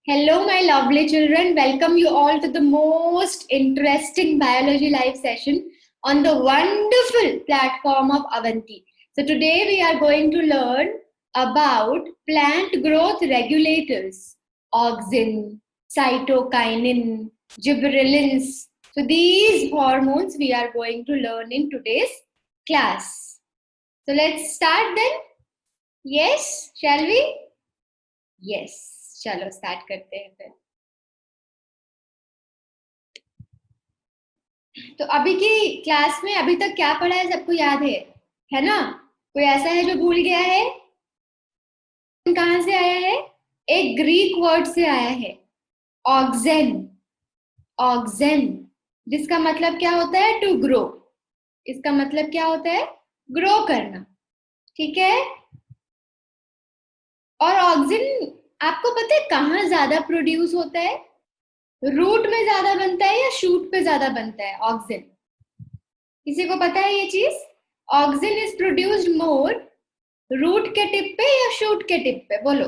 Hello, my lovely children. Welcome you all to the most interesting biology live session on the wonderful platform of Avanti. So, today we are going to learn about plant growth regulators, auxin, cytokinin, gibberellins. So, these hormones we are going to learn in today's class. So, let's start then. Yes, shall we? Yes. चलो start करते हैं फिर। तो अभी की class में अभी तक क्या पढ़ा है सबको याद है ना? कोई ऐसा है जो भूल गया है? कहाँ से आया है? एक ग्रीक वर्ड से आया है, ऑक्सेन। ऑक्सेन जिसका मतलब क्या होता है? To grow. इसका मतलब क्या होता है? ग्रो करना। ठीक है। और ऑक्सिन आपको पता है कहाँ ज्यादा प्रोड्यूस होता है? रूट में ज्यादा बनता है या शूट पे ज्यादा बनता है ऑक्सिन? किसी को पता है ये चीज? Auxin is produced more root के टिप पे या शूट के टिप पे? बोलो।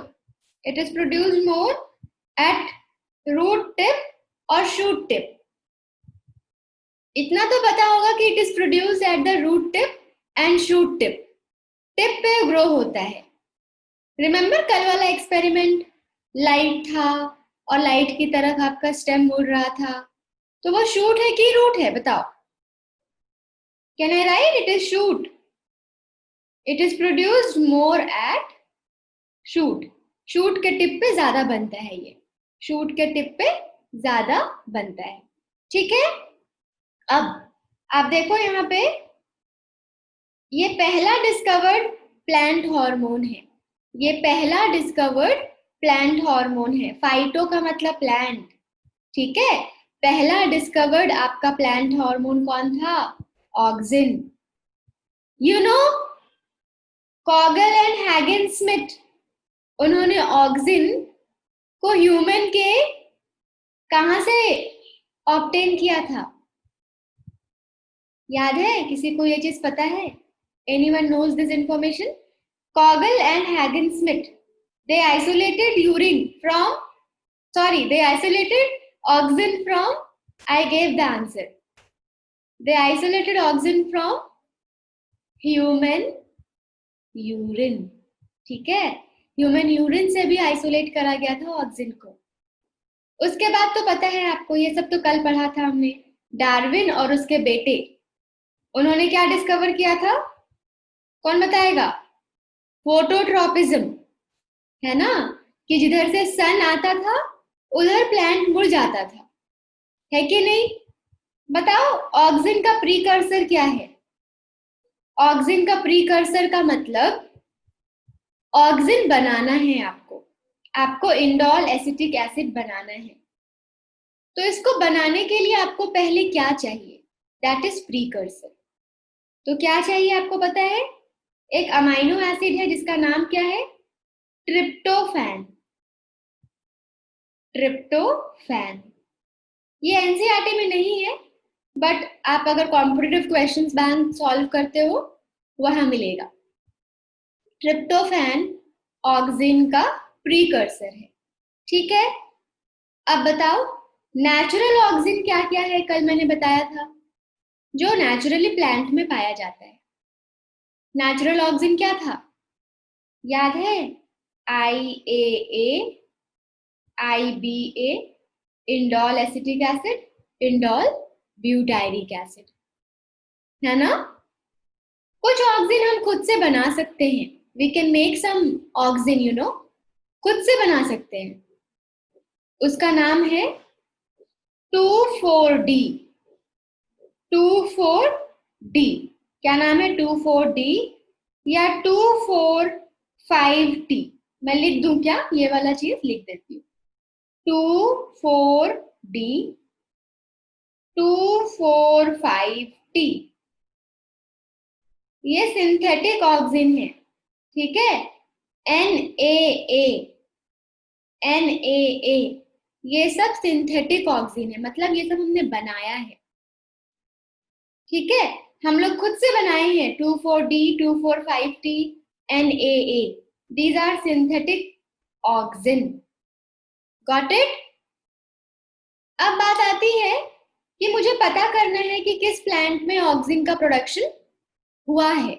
It is produced more at root tip और शूट टिप। इतना तो पता होगा कि it is produced at the root tip and shoot tip. Tip पे ग्रो होता है। रिमेम्बर कल वाला एक्सपेरिमेंट? लाइट था और लाइट की तरफ आपका स्टेम मुड़ रहा था, तो वो शूट है कि रूट है? बताओ। Can I right? It is shoot. It is produced more eight shoot. Shoot के टिप पे ज्यादा बनता है ये। शूट के टिप पे ज्यादा बनता है। ठीक है। अब आप देखो यहाँ पे, ये पहला डिस्कवर्ड प्लांट हार्मोन है। ये पहला डिस्कवर्ड प्लांट हार्मोन है। फाइटो का मतलब प्लांट। ठीक है। पहला डिस्कवर्ड आपका प्लांट हार्मोन कौन था? Auxin. You know, Kogl and Haagen Smit, उन्होंने ऑक्सिन को ह्यूमन के कहां से ऑब्टेन किया था? याद है? किसी को ये चीज पता है? Anyone knows this information? Kogl and Haagen Smit, they isolated urine from, they isolated auxin from, I gave the answer. They isolated auxin from human urine. ठीक है। ह्यूमन यूरिन से भी आइसोलेट करा गया था ऑक्सिन को। उसके बाद तो पता है आपको, ये सब तो कल पढ़ा था हमने। डार्विन और उसके बेटे, उन्होंने क्या डिस्कवर किया था? कौन बताएगा? फोटोट्रोपिज्म, है ना? कि जिधर से सन आता था उधर प्लांट मुड़ जाता था, है कि नहीं? बताओ, ऑक्सिन का प्रीकर्सर क्या है? ऑक्सिन का प्रीकर्सर का मतलब, ऑक्सिन बनाना है आपको इंडोल एसिटिक एसिड बनाना है। तो इसको बनाने के लिए आपको पहले क्या चाहिए? That is precursor. तो क्या चाहिए आपको पता है? एक अमाइनो एसिड है जिसका नाम क्या है? ट्रिप्टोफैन। ट्रिप्टोफैन। ये एनसीईआरटी में नहीं है, बट आप अगर कॉम्पिटिटिव क्वेश्चंस बैंक सॉल्व करते हो वहां मिलेगा। ट्रिप्टोफैन ऑक्सिन का प्रीकर्सर है। ठीक है। अब बताओ, नेचुरल ऑक्सिन क्या क्या है? कल मैंने बताया था, जो नेचुरली प्लांट में पाया जाता है। नेचुरल ऑक्सिन क्या था? याद है? IAA, IBA, indole acetic acid, indole butyric acid, है ना? कुछ ऑक्सिन हम खुद से बना सकते हैं। We can make some auxin, you know, खुद से बना सकते हैं। उसका नाम है 2,4-D। 2,4-D क्या नाम है? 2,4-D या 2,4,5-T। मैं लिख दूं क्या? ये वाला चीज लिख देती हूँ। 2,4-D, 2,4,5-T। ये सिंथेटिक ऑक्सिन है। ठीक है। NAA, NAA, ये सब सिंथेटिक ऑक्सिन है, मतलब ये सब हमने बनाया है। ठीक है। हम लोग खुद से बनाए हैं। 2,4-D, 2,4,5-T, NAA, these are synthetic auxin. Got it? अब बात आती है कि मुझे पता करना है कि किस प्लांट में ऑक्सिन का प्रोडक्शन हुआ है,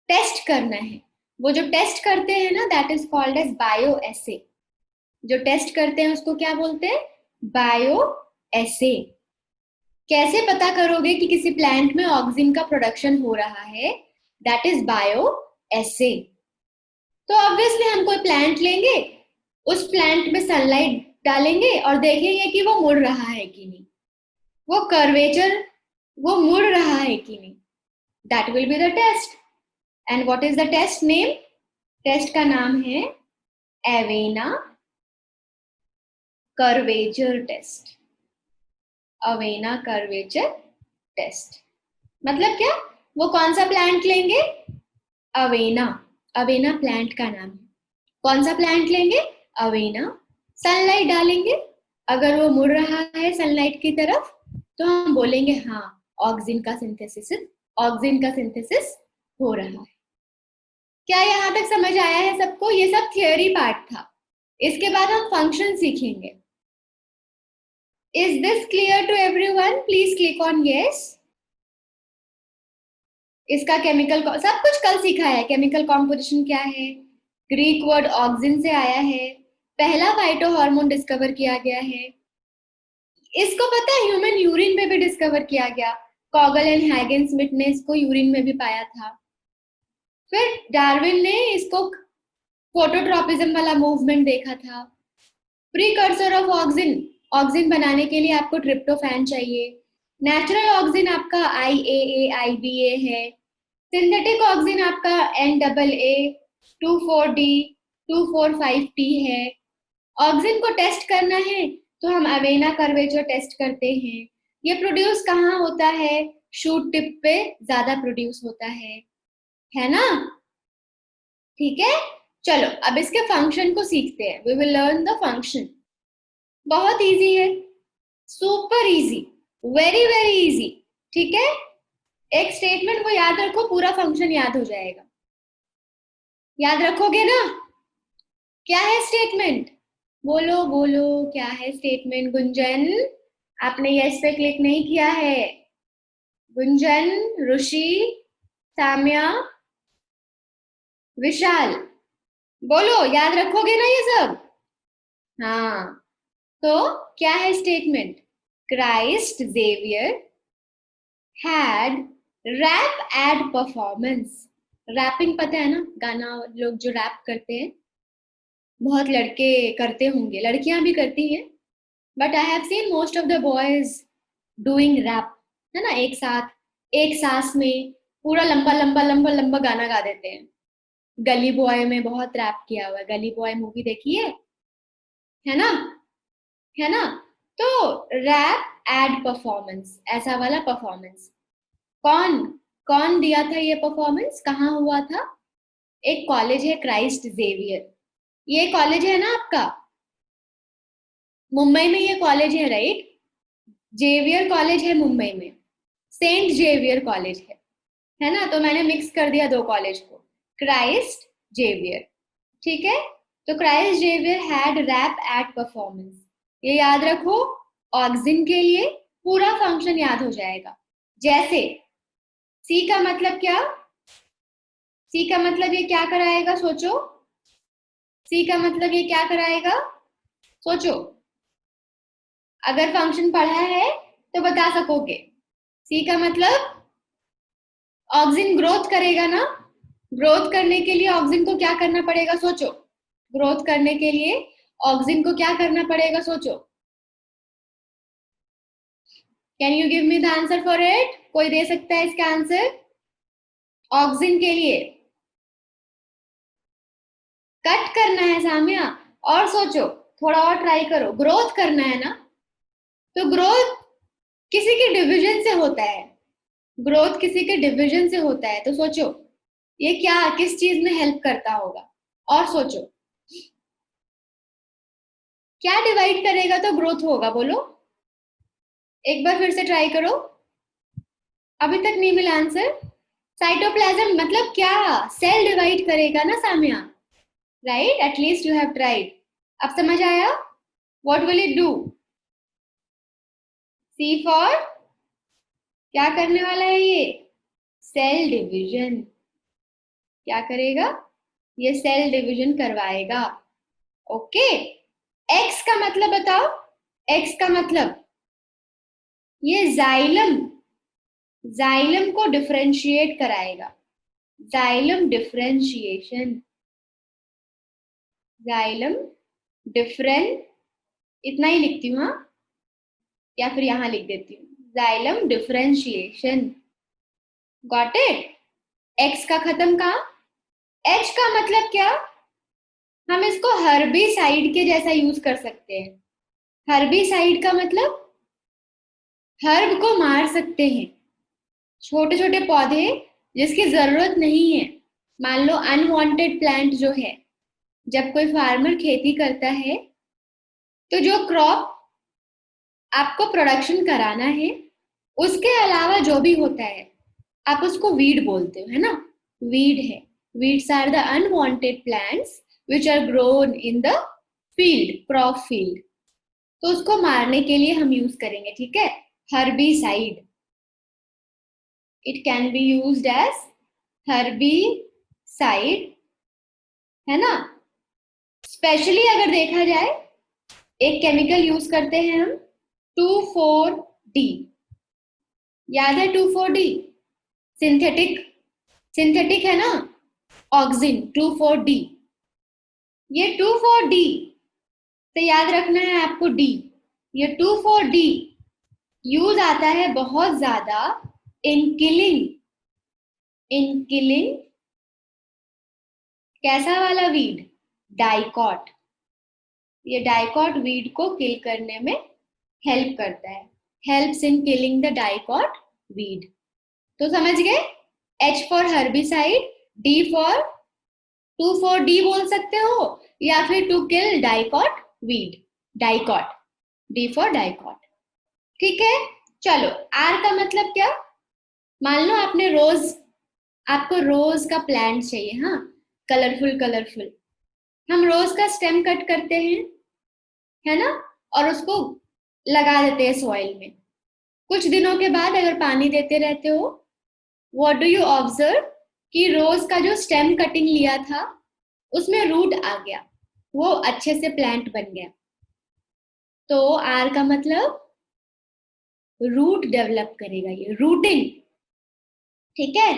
टेस्ट करना है। वो जो टेस्ट करते हैं ना, that is called as bioassay. जो टेस्ट करते हैं उसको क्या बोलते हैं? Bioassay. कैसे पता करोगे कि किसी प्लांट में ऑक्सिन का प्रोडक्शन हो रहा है? दैट इज बायो एसे। तो ऑब्वियसली हम कोई प्लांट लेंगे, उस प्लांट में सनलाइट डालेंगे और देखेंगे कि वो मुड़ रहा है कि नहीं, वो कर्वेचर, वो मुड़ रहा है कि नहीं। That will be the test. And what is the test name? Test का नाम है Avena curvature test. Avena curvature test मतलब क्या? वो कौन सा प्लांट लेंगे? अवेना। अवेना प्लांट का नाम है। कौन सा प्लांट लेंगे? अवेना। सनलाइट डालेंगे, अगर वो मुड़ रहा है सनलाइट की तरफ तो हम बोलेंगे हाँ, ऑक्सिन का सिंथेसिस हो रहा है। क्या यहाँ तक समझ आया है सबको? ये सब थियोरी पार्ट था। इसके बाद हम फंक्शन सीखेंगे। Is this clear to everyone? Please click on yes. इसका केमिकल सब कुछ कल सीखा है। केमिकल कॉम्पोजिशन क्या है, ग्रीक वर्ड ऑक्सिन से आया है, पहला फाइटो हार्मोन डिस्कवर किया गया है। इसको पता है ह्यूमन यूरिन में भी डिस्कवर किया गया। कॉगल एंड हैगन स्मिथ ने इसको यूरिन में भी पाया था। फिर डार्विन ने इसको फोटोट्रॉपिज्म वाला मूवमेंट देखा था। प्रीकर्सर ऑफ ऑक्सिन, ऑक्सिन बनाने के लिए आपको ट्रिप्टोफैन चाहिए। नेचुरल ऑक्सिन आपका IAA IBA है। सिंथेटिक ऑक्सिन आपका NAA 24D 245T है। ऑक्सिन को टेस्ट करना है तो हम अवेना कर्वेचर टेस्ट करते हैं। ये प्रोड्यूस कहाँ होता है? शूट टिप पे ज्यादा प्रोड्यूस होता है ना? ठीक है, चलो अब इसके फंक्शन को सीखते हैं। We will learn the function. बहुत इजी है, super easy, very very easy. ठीक है, एक स्टेटमेंट को याद रखो, पूरा फंक्शन याद हो जाएगा। याद रखोगे ना? क्या है स्टेटमेंट? बोलो बोलो, क्या है स्टेटमेंट? गुंजन, आपने यस पे क्लिक नहीं किया है। गुंजन, ऋषि, साम्या, विशाल, बोलो, याद रखोगे ना ये सब? हाँ, तो क्या है statement? Christ Xavier had rap at performance. Rapping पता है ना, गाना लोग जो रैप करते हैं, बहुत लड़के करते होंगे, लड़कियां भी करती हैं, but I have seen most of the boys doing rap, है ना? एक साथ एक सांस में पूरा लंबा लंबा लंबा लंबा गाना गा देते हैं। गली बॉय में बहुत रैप किया हुआ है। गली बॉय मूवी देखी है ना? है ना? तो रैप एड परफॉर्मेंस, ऐसा वाला परफॉर्मेंस। कौन कौन दिया था ये परफॉर्मेंस? कहाँ हुआ था? एक कॉलेज है क्राइस्ट जेवियर। ये कॉलेज है ना आपका, मुंबई में ये कॉलेज है, राइट? जेवियर कॉलेज है मुंबई में, सेंट जेवियर कॉलेज है ना? तो मैंने मिक्स कर दिया दो कॉलेज को, क्राइस्ट जेवियर। ठीक है, तो Christ Xavier had rap at performance. ये याद रखो, ऑक्सिन के लिए पूरा फंक्शन याद हो जाएगा। जैसे सी का मतलब क्या? सी का मतलब ये क्या कराएगा? सोचो, सी का मतलब ये क्या कराएगा? सोचो, अगर फंक्शन पढ़ा है तो बता सकोगे। सी का मतलब ऑक्सिन ग्रोथ करेगा ना? ग्रोथ करने के लिए ऑक्सिन को क्या करना पड़ेगा? सोचो, ग्रोथ करने के लिए ऑक्सिन को क्या करना पड़ेगा? सोचो। Can you give me the answer for it? कोई दे सकता है इसका आंसर? ऑक्सिन के लिए कट करना है साम्या, और सोचो, थोड़ा और ट्राई करो। ग्रोथ करना है ना, तो ग्रोथ किसी के डिवीजन से होता है। ग्रोथ किसी के डिवीजन से होता है, तो सोचो ये क्या, किस चीज में हेल्प करता होगा? और सोचो, क्या डिवाइड करेगा तो ग्रोथ होगा? बोलो, एक बार फिर से ट्राई करो। अभी तक नहीं मिला आंसर? साइटोप्लाज्म मतलब क्या? सेल डिवाइड करेगा ना Samya, right? At least you have tried. अब समझ आया? What will it do? C for क्या करने वाला है ये? Cell division. क्या करेगा? ये सेल डिवीजन करवाएगा। ओके। एक्स का मतलब बताओ। एक्स का मतलब ये जाइलम, जाइलम को डिफरेंशिएट कराएगा। जाइलम डिफरेंशिएशन, जाइलम डिफरें, इतना ही लिखती हूँ हाँ, या फिर यहां लिख देती हूँ xylem differentiation. Got it? X का खत्म कहा। एच का मतलब क्या? हम इसको हर्बिसाइड के जैसा यूज कर सकते हैं। हर्बिसाइड का मतलब हर्ब को मार सकते हैं, छोटे छोटे पौधे जिसकी जरूरत नहीं है। मान लो अनवांटेड प्लांट जो है, जब कोई फार्मर खेती करता है तो जो क्रॉप आपको प्रोडक्शन कराना है उसके अलावा जो भी होता है आप उसको वीड बोलते हो, है ना? वीड है। Weeds are the unwanted plants which are grown in the field, crop field. तो उसको मारने के लिए हम यूज करेंगे, ठीक है? Herbicide. It can be used as herbicide, है ना? स्पेशली अगर देखा जाए, एक केमिकल यूज करते हैं हम 2,4-D। याद है 2,4-D? सिंथेटिक, सिंथेटिक है ना, ऑक्सिन 2,4-D। ये 2,4-D से याद रखना है आपको डी। ये 2,4-D यूज आता है बहुत ज्यादा इन किलिंग, इन किलिंग कैसा वाला वीड? डाइकॉट। ये डाइकॉट वीड को किल करने में हेल्प करता है। Helps in killing the dicot weed. तो समझ गए? H for herbicide, D for 2,4-D बोल सकते हो, या फिर to kill dicot weed, dicot, D for dicot. ठीक है, चलो R का मतलब क्या? मान लो आपने रोज, आपको रोज का प्लांट चाहिए, हाँ, कलरफुल कलरफुल। हम रोज का स्टेम कट करते हैं, है ना, और उसको लगा देते हैं सॉइल में। कुछ दिनों के बाद अगर पानी देते रहते हो, व्हाट डू यू ऑब्जर्व कि रोज का जो स्टेम कटिंग लिया था उसमें रूट आ गया, वो अच्छे से प्लांट बन गया। तो आर का मतलब रूट डेवलप करेगा, ये रूटिंग। ठीक है,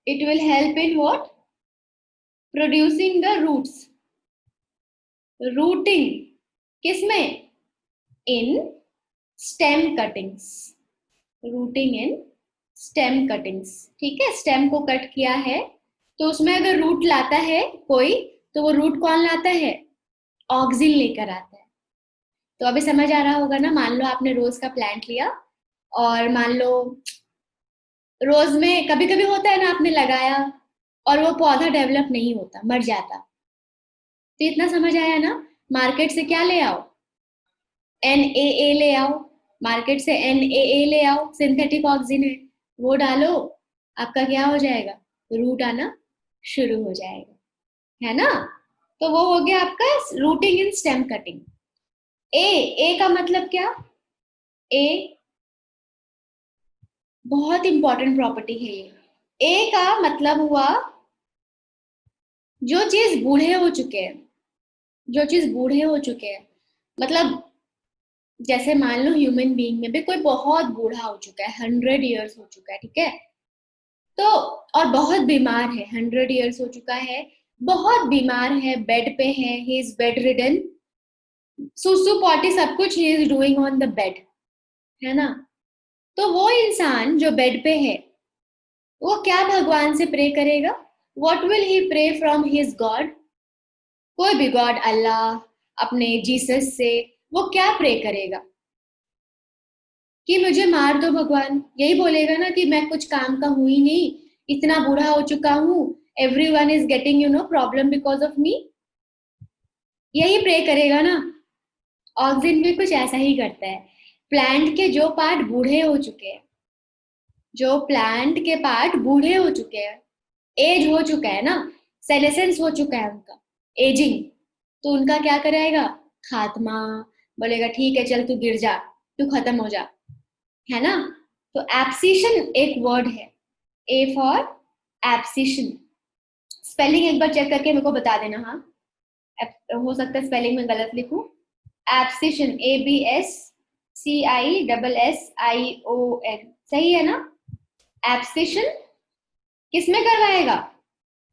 it will help in what? Producing the roots. Rooting किसमें? In stem cuttings. Rooting in stem cuttings. ठीक है, स्टेम को कट किया है तो उसमें अगर रूट लाता है कोई, तो वो रूट कौन लाता है? ऑक्सिन लेकर आता है। तो अभी समझ आ रहा होगा ना? मान लो आपने रोज का प्लांट लिया, और मान लो रोज में कभी कभी होता है ना, आपने लगाया और वो पौधा डेवलप नहीं होता, मर जाता। तो इतना समझ आया ना? मार्केट से क्या ले आओ? NaA ले आओ। मार्केट से NaA ले आओ, सिंथेटिक ऑक्सिन है, वो डालो, आपका क्या हो जाएगा? रूट आना शुरू हो जाएगा, है ना? तो वो हो गया आपका रूटिंग इन स्टेम कटिंग। ए का मतलब क्या? ए बहुत इंपॉर्टेंट प्रॉपर्टी है ये। ए का मतलब हुआ जो चीज बूढ़े हो चुके हैं, जो चीज बूढ़े हो चुके हैं, मतलब जैसे मान लो ह्यूमन बीइंग में भी कोई बहुत बूढ़ा हो चुका है, 100 ईयर्स हो चुका है, ठीक है, तो और बहुत बीमार है, 100 ईयर्स हो चुका है, बहुत बीमार है, बेड पे है, ही इज बेड रिडन, सुसु पॉटी सब कुछ he is doing on the bed, है ना? तो वो इंसान जो बेड पे है, वो क्या भगवान से प्रे करेगा? What will he pray from his god? कोई भी गॉड, अल्लाह, अपने जीसस से वो क्या प्रे करेगा? कि मुझे मार दो भगवान। यही बोलेगा ना कि मैं कुछ काम का हूं ही नहीं, इतना बूढ़ा हो चुका हूं, everyone is getting problem because of me. यही प्रे करेगा ना? ऑक्सिन भी कुछ ऐसा ही करता है। प्लांट के जो पार्ट बूढ़े हो चुके हैं, जो प्लांट के पार्ट बूढ़े हो चुके हैं, एज हो चुका है ना, सेनेसेंस हो चुका है उनका, एजिंग, तो उनका क्या कराएगा? खात्मा, बोलेगा ठीक है चल तू गिर जा, तू खत्म हो जा, है ना। तो एब्सिशन एक वर्ड है, ए फॉर एब्सिशन। स्पेलिंग एक बार चेक करके मेरे को बता देना, हाँ। हो सकता है स्पेलिंग में गलत लिखूं। एब्सिशन, ABSCISSION, सही है ना। एब्सिशन किसमें करवाएगा?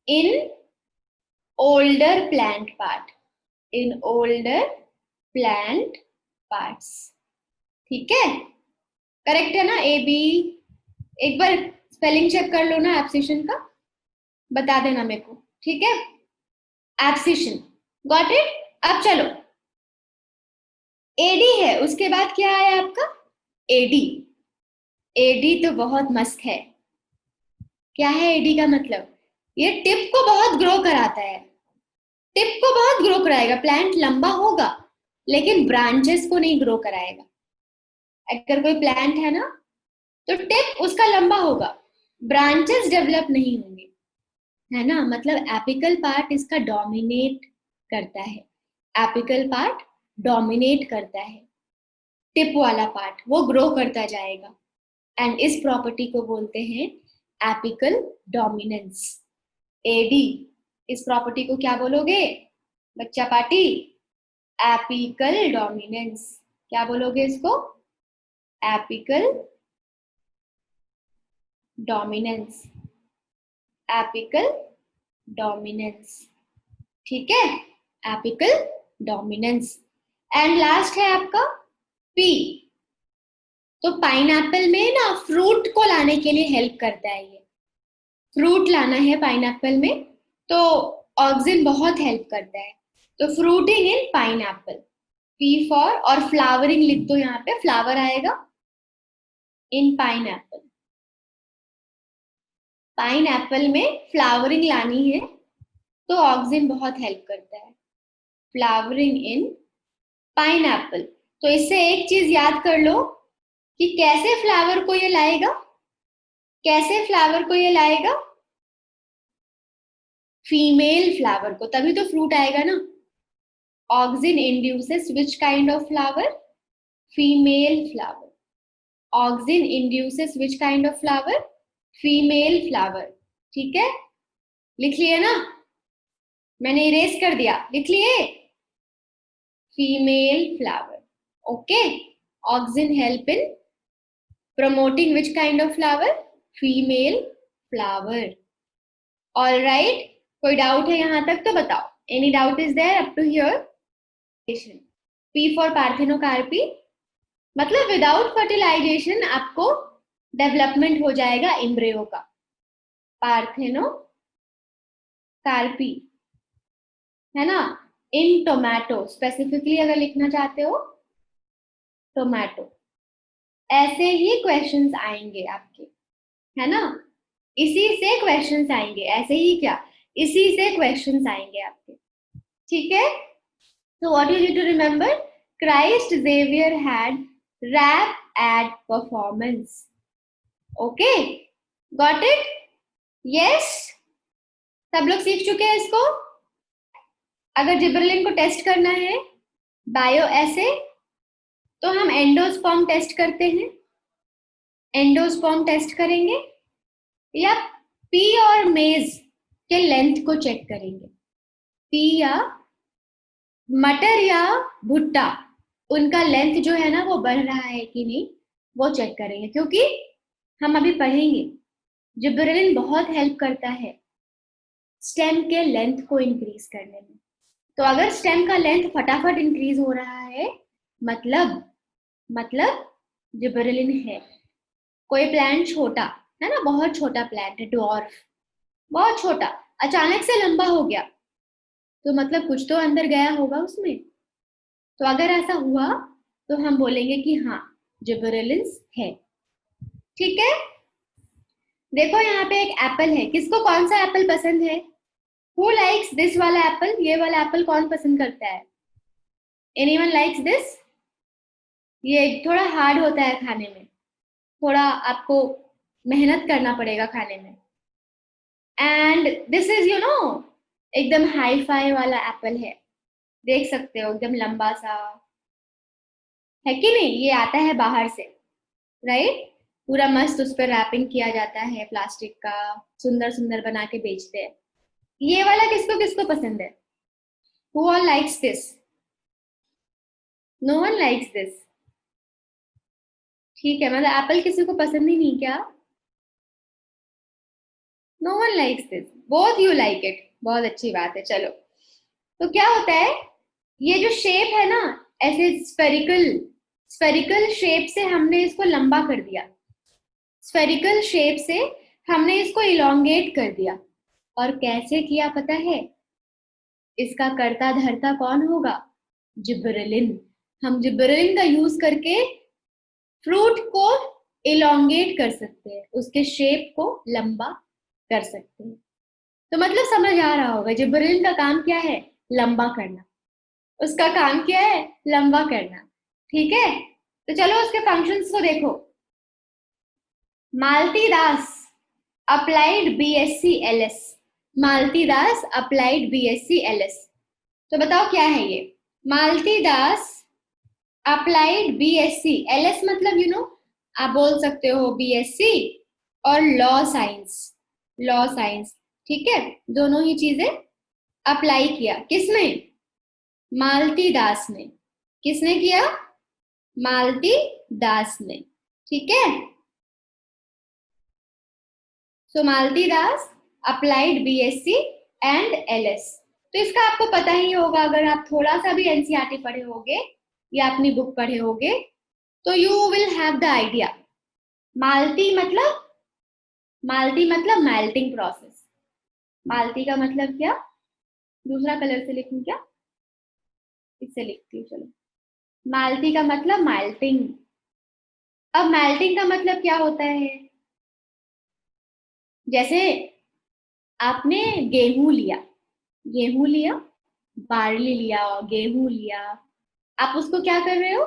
In older plant part, in older plant parts, ठीक है। करेक्ट है ना, ए बी। एक बार स्पेलिंग चेक कर लो ना एब्सिशन का, बता देना मेरे को, ठीक है। Abscission, got it. अब चलो, एडी है, उसके बाद क्या है आपका? एडी। एडी तो बहुत मस्त है। क्या है एडी का मतलब? ये टिप को बहुत ग्रो कराता है, टिप को बहुत ग्रो कराएगा। प्लांट लंबा होगा लेकिन ब्रांचेस को नहीं ग्रो कराएगा। अगर कोई प्लांट है ना तो टिप उसका लंबा होगा, ब्रांचेस डेवलप नहीं होंगे, है ना। मतलब एपिकल पार्ट इसका डोमिनेट करता है, एपिकल पार्ट डोमिनेट करता है, टिप वाला पार्ट वो ग्रो करता जाएगा। एंड इस प्रॉपर्टी को बोलते हैं एपिकल डोमिनेंस, एडी। इस प्रॉपर्टी को क्या बोलोगे बच्चा पार्टी? Apical dominance. क्या बोलोगे इसको? एपिकल डोमिनेंस, एपिकल डोमिनेंस, ठीक है। Apical dominance. एंड लास्ट है आपका पी। तो पाइनएप्पल में ना फ्रूट को लाने के लिए हेल्प करता है ये, फ्रूट लाना है पाइनएप्पल में तो ऑक्सिन बहुत हेल्प करता है। तो fruiting in pineapple, P for, और फ्लावरिंग लिख दो, यहाँ पे फ्लावर आएगा इन पाइनएप्पल। पाइनएप्पल में फ्लावरिंग लानी है तो ऑक्सिन बहुत हेल्प करता है, फ्लावरिंग इन पाइनएप्पल। तो इससे एक चीज याद कर लो कि कैसे फ्लावर को ये लाएगा, कैसे फ्लावर को ये लाएगा? फीमेल फ्लावर को, तभी तो फ्रूट आएगा ना। Auxin induces which kind of flower? Female flower. Auxin induces which kind of flower? Female flower, ठीक है। लिख लिए ना, मैंने इरेज कर दिया, लिख लिए। Female flower, okay. Auxin help in promoting which kind of flower? Female flower. All right. कोई डाउट है यहाँ तक तो बताओ। Any doubt is there up to here? P for parthenocarpy, मतलब विदाउट फर्टिलाइजेशन आपको डेवलपमेंट हो जाएगा एम्ब्रियो का। पार्थेनोकार्पी, है ना। इन टोमेटो स्पेसिफिकली अगर लिखना चाहते हो, टोमेटो। ऐसे ही क्वेश्चंस आएंगे आपके, है ना। इसी से क्वेश्चंस आएंगे, ऐसे ही क्या, इसी से क्वेश्चंस आएंगे आपके, ठीक है। So what you need to remember? Christ Xavier had rap ad performance. Okay, got it? Yes, सब लोग सीख चुके हैं इसको। अगर जिबरेलिन को टेस्ट करना है बायो ऐसे, तो हम एंडोस्पर्म टेस्ट करते हैं, एंडोस्पर्म टेस्ट करेंगे, या पी और मेज के लेंथ को चेक करेंगे। पी या मटर या भुट्टा, उनका लेंथ जो है ना वो बढ़ रहा है कि नहीं वो चेक करेंगे, क्योंकि हम अभी पढ़ेंगे जिबरेलिन बहुत हेल्प करता है स्टेम के लेंथ को इंक्रीज करने में। तो अगर स्टेम का लेंथ फटाफट इंक्रीज हो रहा है, मतलब जिबरेलिन है। कोई प्लांट छोटा है ना, बहुत छोटा प्लांट है, ड्वार्फ, बहुत छोटा, अचानक से लंबा हो गया, तो मतलब कुछ तो अंदर गया होगा उसमें। तो अगर ऐसा हुआ तो हम बोलेंगे कि हाँ जिबरेलिन्स है, ठीक है। देखो यहाँ पे एक एप्पल है, किसको कौन सा एप्पल पसंद है? हु लाइक्स दिस वाला एप्पल? ये वाला एप्पल कौन पसंद करता है? Anyone likes this? ये थोड़ा हार्ड होता है खाने में, थोड़ा आपको मेहनत करना पड़ेगा खाने में। एंड दिस इज एकदम हाई फाई वाला एप्पल है, देख सकते हो एकदम लंबा सा, है कि नहीं? ये आता है बाहर से, राइट? पूरा मस्त उस पर रैपिंग किया जाता है प्लास्टिक का, सुंदर सुंदर बना के बेचते हैं। ये वाला किसको किसको पसंद है? Who all likes this? No one likes this. ठीक है, मतलब एप्पल किसी को पसंद ही नहीं क्या? No one likes this, both you like it, बहुत अच्छी बात है। चलो, तो क्या होता है, ये जो शेप है ना, ऐसे स्फेरिकल स्फेरिकल शेप से हमने इसको लंबा कर दिया, स्फेरिकल शेप से हमने इसको इलोंगेट कर दिया। और कैसे किया पता है? इसका कर्ता धर्ता कौन होगा? जिब्रेलिन। हम जिब्रेलिन का यूज करके फ्रूट को इलोंगेट कर सकते हैं, उसके शेप को लंबा कर सकते हैं। तो मतलब समझ आ रहा होगा, जिब्रेलिन का काम क्या है? लंबा करना। उसका काम क्या है? लंबा करना। ठीक है, तो चलो उसके फंक्शंस को देखो। मालती दास अप्लाइड बीएससी एलएस, मालती दास अप्लाइड बीएससी एलएस। तो बताओ क्या है ये? मालती दास अप्लाइड बीएससी एलएस मतलब आप बोल सकते हो बीएससी और लॉ साइंस, लॉ साइंस। ठीक है, दोनों ही चीजें अप्लाई किया। किसने? मालती दास ने। किसने किया? मालती दास ने। ठीक है, सो मालती दास अप्लाइड बीएससी एंड एलएस। तो इसका आपको पता ही होगा, अगर आप थोड़ा सा भी एनसीईआरटी पढ़े होगे या अपनी बुक पढ़े होगे तो you will have the idea. Malti मतलब, मालती मतलब मेल्टिंग प्रोसेस। मालती का मतलब क्या? दूसरा कलर से लिखूं क्या? इससे लिखती हूँ, चलो। मालती का मतलब मेल्टिंग। अब मेल्टिंग का मतलब क्या होता है? जैसे आपने गेहूं लिया, गेहूं लिया, बार्ली लिया, गेहूं लिया, आप उसको क्या कर रहे हो?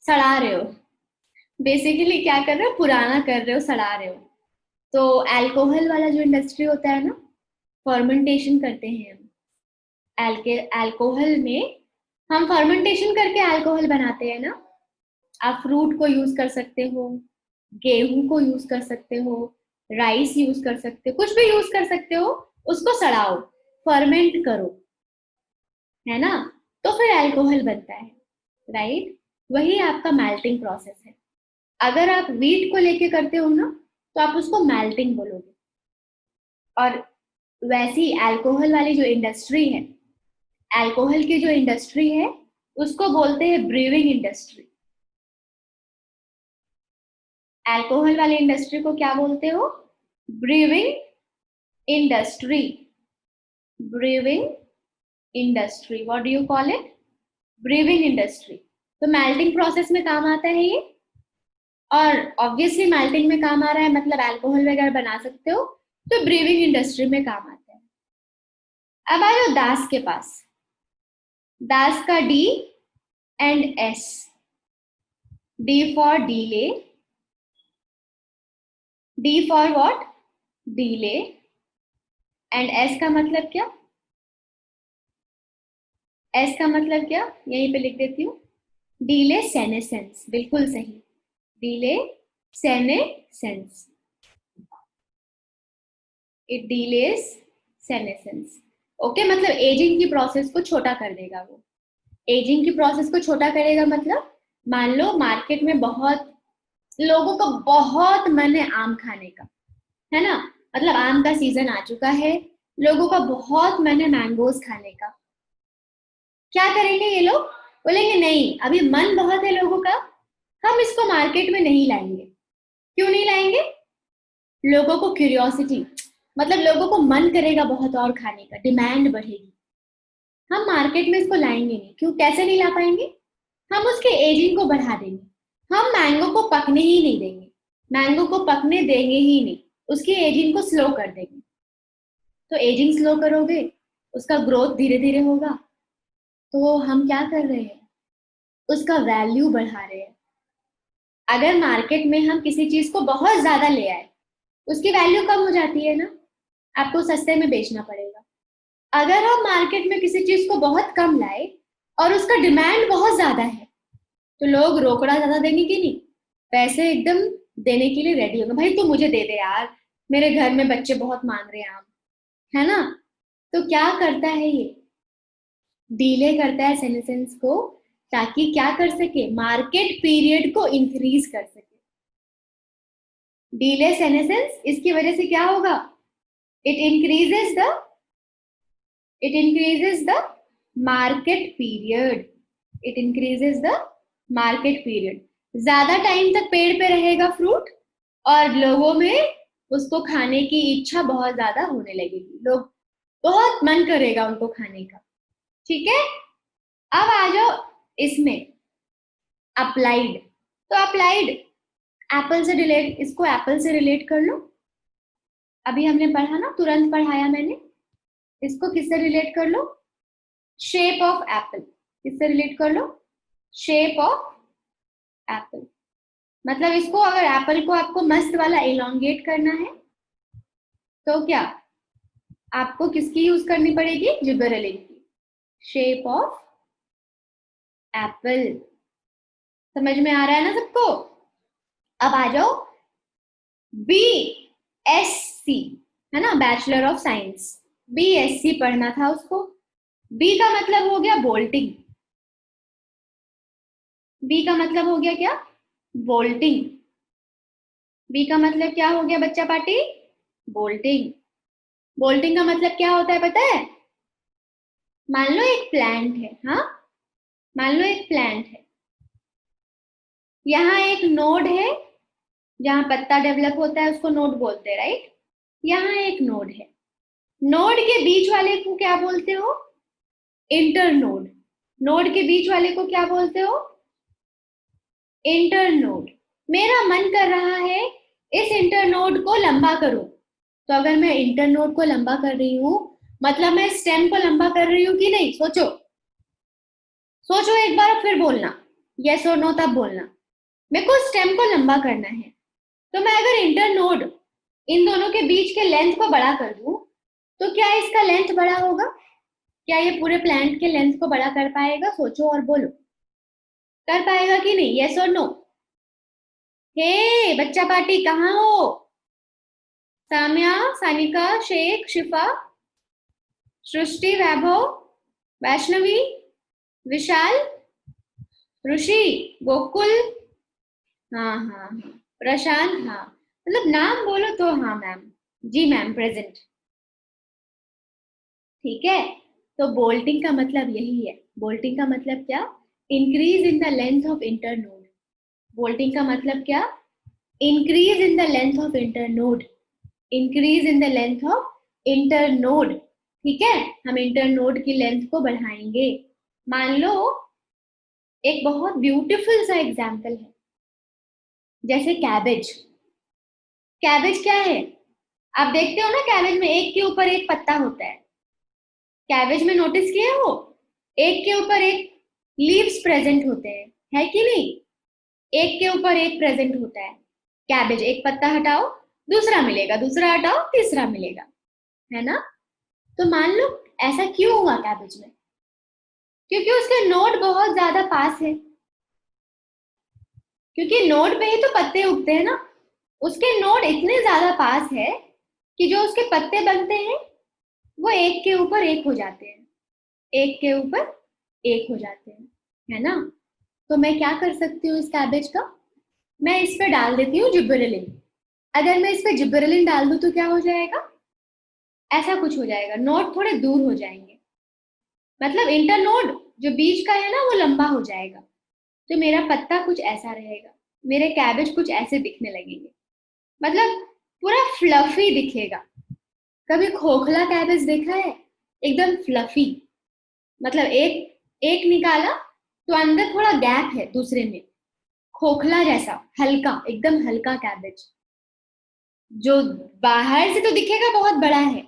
सड़ा रहे हो। बेसिकली क्या कर रहे हो? पुराना कर रहे हो, सड़ा रहे हो। तो अल्कोहल वाला जो इंडस्ट्री होता है ना, फर्मेंटेशन करते हैं हम। अल्कोहल में हम फर्मेंटेशन करके अल्कोहल बनाते हैं ना। आप फ्रूट को यूज कर सकते हो, गेहूं को यूज कर सकते हो, राइस यूज कर सकते हो, कुछ भी यूज कर सकते हो। उसको सड़ाओ, फर्मेंट करो, है ना? तो फिर अल्कोहल बनता है, राइट? वही आपका मेल्टिंग प्रोसेस है। अगर आप वीट को लेके करते हो ना, तो आप उसको मेल्टिंग बोलोगे। और वैसी अल्कोहल वाली जो इंडस्ट्री है, अल्कोहल की जो इंडस्ट्री है, उसको बोलते हैं ब्रीविंग इंडस्ट्री। अल्कोहल वाली इंडस्ट्री को क्या बोलते हो? Briefing industry. Briefing industry, what do you call it? Briefing industry. तो मेल्टिंग प्रोसेस में काम आता है ये। और ऑब्वियसली मेल्टिंग में काम आ रहा है मतलब अल्कोहल वगैरह बना सकते हो, तो ब्रीविंग इंडस्ट्री में काम आता है। अब आ जाओ दास के पास। दास का D and S. D for delay, D for what? Delay. And S का मतलब क्या? एस का मतलब क्या? यहीं पे लिख देती हूँ, डीले सेनेसेंस। बिल्कुल सही, delay senescence. It delays senescence. Okay, मतलब एजिंग की प्रोसेस को छोटा कर देगा वो। एजिंग की प्रोसेस को छोटा करेगा मतलब, मान लो मार्केट में बहुत लोगों का बहुत मन है आम खाने का, है ना? मतलब आम का सीजन आ चुका है, लोगों का बहुत मन है मैंगोज खाने का। क्या करेंगे ये लोग? बोलेंगे नहीं, अभी मन बहुत है लोगों का, हम इसको मार्केट में नहीं लाएंगे। क्यों नहीं लाएंगे? लोगों को क्यूरियोसिटी, मतलब लोगों को मन करेगा बहुत और खाने का, डिमांड बढ़ेगी। हम मार्केट में इसको लाएंगे नहीं। क्यों? कैसे नहीं ला पाएंगे? हम उसके एजिंग को बढ़ा देंगे। हम मैंगो को पकने ही नहीं देंगे, मैंगो को पकने देंगे ही नहीं, उसकी एजिंग को स्लो कर देंगे। तो एजिंग स्लो करोगे, उसका ग्रोथ धीरे धीरे होगा। तो हम क्या कर रहे हैं? उसका वैल्यू बढ़ा रहे हैं। अगर मार्केट में हम किसी चीज को बहुत ज्यादा ले आए, उसकी वैल्यू कम हो जाती है ना, आपको सस्ते में बेचना पड़ेगा। अगर हम मार्केट में किसी चीज को बहुत कम लाए और उसका डिमांड बहुत ज्यादा है, तो लोग रोकड़ा ज्यादा देंगे कि नहीं, पैसे एकदम देने के लिए रेडी होंगे, भाई तू मुझे दे दे यार, मेरे घर में बच्चे बहुत मांग रहे हैं आम, है ना। तो क्या करता है ये, डीले करता है सेनेसेंस को, ताकि क्या कर सके, मार्केट पीरियड को इंक्रीज कर सके। डीले सेनेसेंस, इसकी वजह से क्या होगा, it increases the market period, it increases the market period. ज्यादा टाइम तक पेड़ पे रहेगा फ्रूट, और लोगों में उसको खाने की इच्छा बहुत ज्यादा होने लगेगी, लोग बहुत मन करेगा उनको खाने का। ठीक है, अब आ जाओ इसमें अप्लाइड। तो अप्लाइड एप्पल से रिलेट, इसको एप्पल से रिलेट कर लो, अभी हमने पढ़ा ना, तुरंत पढ़ाया मैंने। इसको किससे रिलेट कर लो, शेप ऑफ एप्पल, किससे रिलेट कर लो, शेप ऑफ एप्पल। मतलब इसको, अगर एप्पल को आपको मस्त वाला एलोंगेट करना है तो क्या आपको किसकी यूज करनी पड़ेगी, जिबरेलिन की, शेप ऑफ एप्पल। समझ में आ रहा है ना सबको। अब आ जाओ BSc, है ना, बैचलर ऑफ साइंस, BSc पढ़ना था उसको। बी का मतलब हो गया बोल्टिंग, बी का मतलब हो गया क्या, बोल्टिंग। बी का मतलब क्या हो गया बच्चा पार्टी, बोल्टिंग। बोल्टिंग का मतलब क्या होता है पता है, मान लो एक प्लांट है, हाँ, मान लो एक प्लांट है, यहाँ एक नोड है, जहाँ पत्ता डेवलप होता है उसको नोड बोलते हैं, राइट। यहाँ एक नोड है, नोड के बीच वाले को क्या बोलते हो, इंटरनोड। नोड के बीच वाले को क्या बोलते हो, इंटरनोड। मेरा मन कर रहा है इस इंटरनोड को लंबा करूं, तो अगर मैं इंटरनोड को लंबा कर रही हूँ, मतलब मैं स्टेम को लंबा कर रही हूँ कि नहीं, सोचो, सोचो एक बार फिर बोलना, यस और नो तब बोलना। मेरे को स्टेम को लंबा करना है, तो मैं अगर इंटरनोड इन दोनों के बीच के लेंथ को बड़ा कर दूं, तो क्या इसका लेंथ बड़ा होगा, क्या ये पूरे प्लांट के लेंथ को बड़ा कर पाएगा, सोचो और बोलो, कर पाएगा कि नहीं, यस और नो। हे बच्चा पार्टी कहाँ हो, साम्या, सानिका, शेख, शिफा, सृष्टि, वैभव, वैष्णवी, विशाल, ऋषि, गोकुल, हाँ हाँ हाँ, प्रशांत, हाँ, मतलब नाम बोलो तो हाँ मैम, जी मैम प्रेजेंट। ठीक है, तो बोल्टिंग का मतलब यही है, बोल्टिंग का मतलब क्या, increase in the length of internode. Bolting का मतलब क्या, increase in the length of internode, increase in the length of internode. ठीक है, हम इंटरनोड की लेंथ को बढ़ाएंगे। मान लो एक बहुत ब्यूटीफुल सा एग्जाम्पल है, जैसे कैबेज। कैबेज क्या है, आप देखते हो ना, कैबेज में एक के ऊपर एक पत्ता होता है, कैबेज में नोटिस किया हो, एक के ऊपर एक लीव्स प्रेजेंट होते हैं, है कि नहीं, एक के ऊपर एक प्रेजेंट होता है। कैबेज, एक पत्ता हटाओ दूसरा मिलेगा, दूसरा हटाओ तीसरा मिलेगा, है ना। तो मान लो ऐसा क्यों हुआ कैबेज में, क्योंकि उसके नोड बहुत ज्यादा पास है, क्योंकि नोड पे ही तो पत्ते उगते हैं ना, उसके नोड इतने ज्यादा पास है कि जो उसके पत्ते बनते हैं वो एक के ऊपर एक हो जाते हैं, एक के ऊपर एक हो जाते हैं, है ना। तो मैं क्या कर सकती हूँ इस कैबेज का, मैं इस पे डाल देती हूँ जिब्रेलिन। अगर मैं इस पे जिब्रेलिन डाल दूं तो क्या हो जाएगा, ऐसा कुछ हो जाएगा, नोड थोड़े दूर हो जाएंगे, मतलब इंटरनोड जो बीच का है ना वो लंबा हो जाएगा, तो मेरा पत्ता कुछ ऐसा रहेगा, मेरे कैबेज कुछ ऐसे दिखने लगेंगे, मतलब पूरा फ्लफी दिखेगा। कभी खोखला कैबेज देखा है, एकदम फ्लफी, मतलब एक एक निकाला तो अंदर थोड़ा गैप है दूसरे में, खोखला जैसा, हल्का, एकदम हल्का कैबेज, जो बाहर से तो दिखेगा बहुत बड़ा है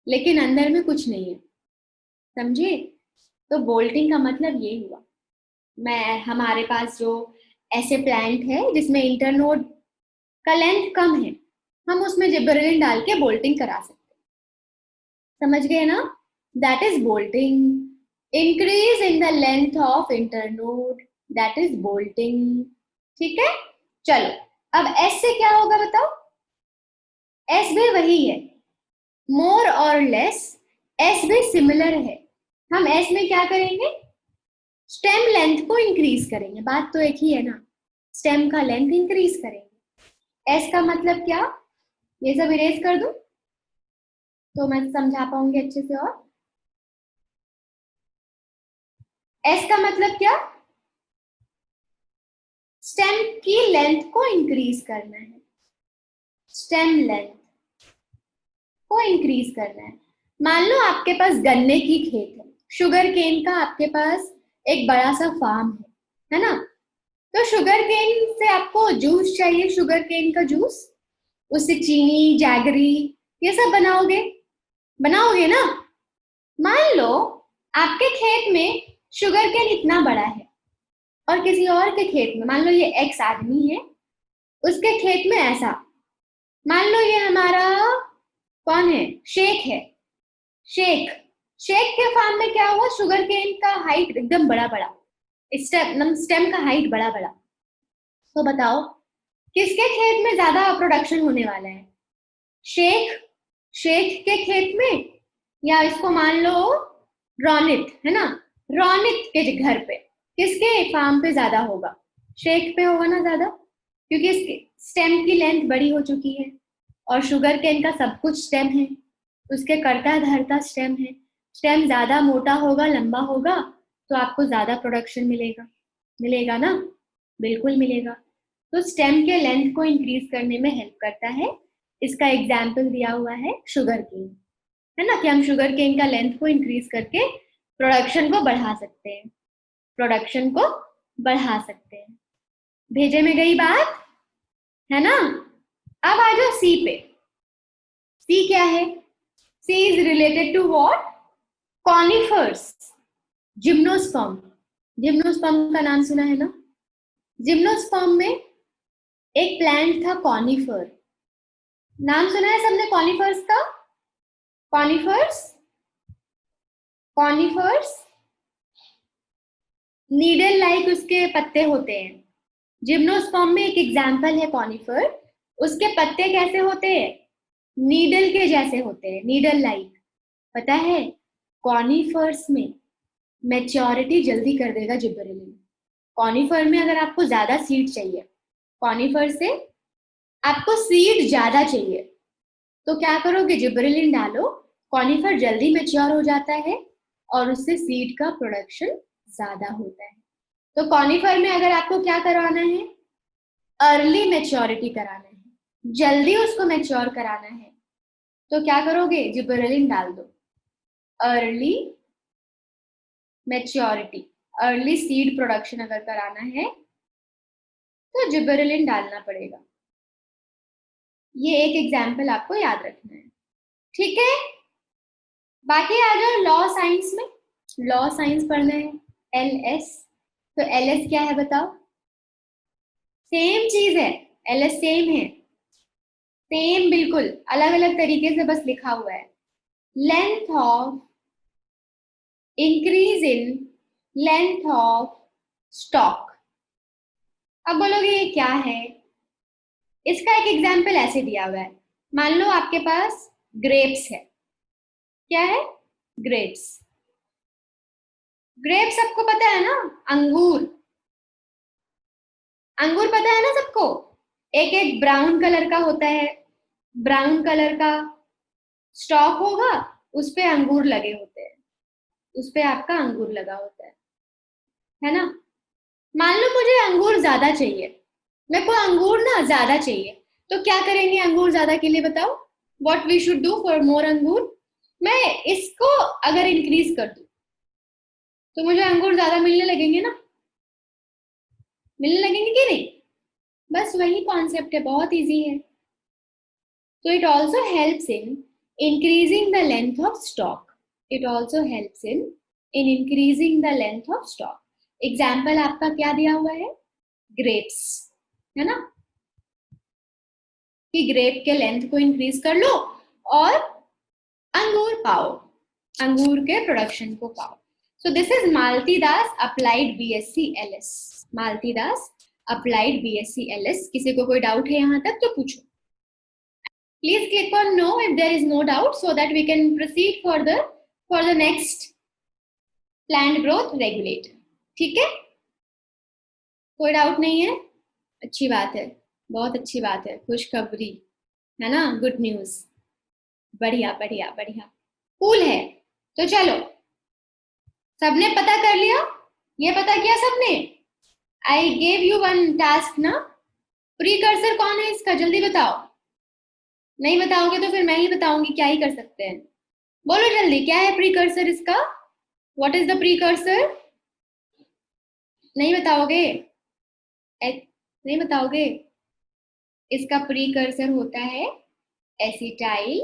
लेकिन अंदर में कुछ नहीं है, समझे। तो बोल्टिंग का मतलब ये हुआ, मैं हमारे पास जो ऐसे प्लांट है जिसमें इंटरनोड का लेंथ कम है, हम उसमें जिबरेलिन डाल के बोल्टिंग करा सकते हैं, समझ गए ना, that is bolting, increase in the length of internode, that is bolting. ठीक है, चलो अब एस से क्या होगा बताओ। एस भी वही है, मोर और लेस। एस भी सिमिलर है। हम एस में क्या करेंगे, स्टेम लेंथ को इंक्रीज करेंगे। बात तो एक ही है ना, स्टेम का लेंथ इंक्रीज करेंगे। एस का मतलब क्या, ये सब इरेज कर दूं तो मैं समझा पाऊंगी अच्छे से। और एस का मतलब क्या, स्टेम की लेंथ को इंक्रीज करना है। स्टेम लेंथ को इंक्रीज करना है। मान लो आपके पास गन्ने की खेत है, शुगर केन का आपके पास एक बड़ा सा फार्म है ना। तो शुगर केन से आपको जूस चाहिए, शुगर केन का जूस, उससे चीनी, जैगरी, ये सब बनाओगे, बनाओगे ना। मान लो आपके खेत में शुगर केन इतना बड़ा है और किसी और के खेत में, मान लो ये एक्स आदमी है, उसके खेत में ऐसा, मान लो ये हमारा कौन है, शेख है। शेख शेख के फार्म में क्या हुआ, शुगर केन का हाइट एकदम बड़ा बड़ा, स्टेम का हाइट बड़ा बड़ा। तो बताओ किसके खेत में ज्यादा प्रोडक्शन होने वाला है, शेख शेख के खेत में, या इसको मान लो रोनित है ना, रोनित के घर पे, किसके फार्म पे ज्यादा होगा, शेख पे होगा ना ज्यादा, क्योंकि इसकी स्टेम की लेंथ बड़ी हो चुकी है और शुगर केन का सब कुछ स्टेम है, उसके करता धरता स्टेम है। स्टेम ज्यादा मोटा होगा, लंबा होगा, तो आपको ज्यादा प्रोडक्शन मिलेगा, मिलेगा ना, बिल्कुल मिलेगा। तो स्टेम के लेंथ को इंक्रीज करने में हेल्प करता है। इसका एग्जाम्पल दिया हुआ है शुगर केन, है ना, कि हम शुगर केन का लेंथ को इंक्रीज करके प्रोडक्शन को बढ़ा सकते हैं, प्रोडक्शन को बढ़ा सकते हैं। भेजे में गई बात, है ना। अब आ जाओ सी पे। सी क्या है, C is related to what, conifers, gymnosperm. Gymnosperm का नाम सुना है ना। जिम्नोस्पर्म में एक प्लांट था कॉनिफर, नाम सुना है सबने कॉनिफर्स का, कॉनिफर्स, कॉनिफर्स नीडल लाइक उसके पत्ते होते हैं। जिम्नोस्पर्म में एक एग्जाम्पल है कॉनिफर, उसके पत्ते कैसे होते हैं, नीडल के जैसे होते हैं, नीडल लाइक। पता है कॉनिफर्स में मैच्योरिटी जल्दी कर देगा जिब्बरेलिन। कॉनिफर में अगर आपको ज्यादा सीड चाहिए, कॉनिफर से आपको सीड ज्यादा चाहिए, तो क्या करोगे, जिब्बरेलिन डालो, कॉनिफर जल्दी मैच्योर हो जाता है और उससे सीड का प्रोडक्शन ज्यादा होता है। तो कॉनिफर में अगर आपको क्या करवाना है, अर्ली मैच्योरिटी कराना है, जल्दी उसको मैच्योर कराना है, तो क्या करोगे, जिब्बरेलिन डाल दो। Early maturity, early seed production अगर कराना है तो जिब्बरेलिन डालना पड़ेगा। ये एक एग्जाम्पल आपको याद रखना है, ठीक है। बाकी आ जाओ लॉ साइंस में, लॉ साइंस पढ़ना है, एल एस। तो एल एस क्या है बताओ, सेम चीज है, एल एस सेम है, सेम बिल्कुल, अलग अलग तरीके से बस लिखा हुआ है। Length of, increase in length of stock. अब बोलोगे ये क्या है, इसका एक एग्जाम्पल ऐसे दिया हुआ है, मान लो आपके पास ग्रेप्स है, क्या है, ग्रेप्स। ग्रेप्स सबको पता है ना, अंगूर, अंगूर पता है ना सबको, एक एक ब्राउन कलर का होता है, ब्राउन कलर का स्टॉक होगा, उस पे अंगूर लगे होते हैं, उस पे आपका अंगूर लगा होता है ना। मान लो मुझे अंगूर ज्यादा चाहिए, मेरे को अंगूर ना ज्यादा चाहिए, तो क्या करेंगे अंगूर ज्यादा के लिए बताओ, what we should do for more अंगूर। मैं इसको अगर इंक्रीज कर दूं तो मुझे अंगूर ज्यादा मिलने लगेंगे ना, मिलने लगेंगे कि नहीं। बस वही कॉन्सेप्ट है, बहुत इजी है। So it also helps in increasing the length of stock. It also helps in increasing the length of stock. Example आपका क्या दिया हुआ है, grapes, है ना, कि ग्रेप के लेंथ को इंक्रीज कर लो और अंगूर पाओ, अंगूर के प्रोडक्शन को पाओ। So this is Malti Das Applied BSc LS. Malti Das Applied BSc LS. किसी को कोई डाउट है यहाँ तक तो पूछो. Please click on no if there is no doubt so that we can proceed further for the next planned growth regulator. ठीक है? कोई डाउट नहीं है? अच्छी बात है, बहुत अच्छी बात है, खुशखबरी है ना, गुड न्यूज. बढ़िया बढ़िया बढ़िया, कूल है. तो चलो, सबने पता कर लिया? ये पता किया सबने? I gave you one task ना. प्रीकर्सर कौन है इसका, जल्दी बताओ. नहीं बताओगे तो फिर मैं ही बताऊंगी, क्या ही कर सकते हैं. बोलो जल्दी, क्या है प्रीकर्सर इसका? What is the precursor? नहीं बताओगे? नहीं बताओगे? इसका प्रीकर्सर होता है acetyl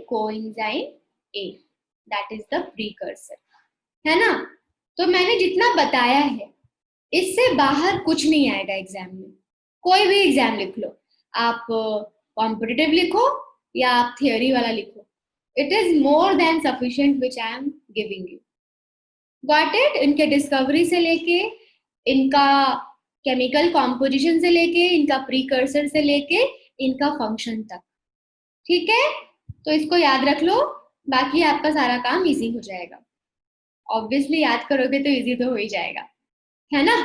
coenzyme A. That is the precursor, है ना. तो मैंने जितना बताया है इससे बाहर कुछ नहीं आएगा एग्जाम में. कोई भी एग्जाम लिख लो, आप कॉम्पिटिटिव लिखो या आप थियोरी वाला लिखो, it is more than sufficient which I am giving you. Got it? इनके डिस्कवरी से लेके, इनका केमिकल कॉम्पोजिशन से लेके, इनका प्रीकर्सर से लेके, इनका फंक्शन तक. ठीक है, तो इसको याद रख लो, बाकी आपका सारा काम इजी हो जाएगा. ऑब्वियसली याद करोगे तो इजी तो हो ही जाएगा, है ना.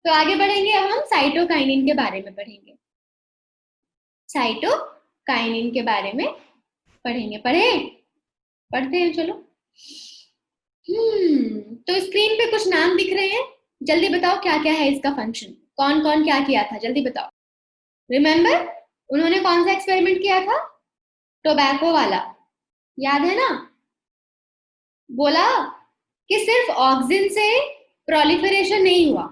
तो आगे बढ़ेंगे. अब हम साइटोकाइनिन के बारे में पढ़ेंगे. साइटोकाइनिन के बारे में पढ़ेंगे. पढ़ते हैं, चलो. तो स्क्रीन पे कुछ नाम दिख रहे हैं, जल्दी बताओ क्या क्या है इसका फंक्शन. कौन कौन क्या किया था, जल्दी बताओ. रिमेम्बर, उन्होंने कौन सा एक्सपेरिमेंट किया था? टोबैको वाला, याद है ना. बोला कि सिर्फ ऑक्सिन से प्रोलिफरेशन नहीं हुआ,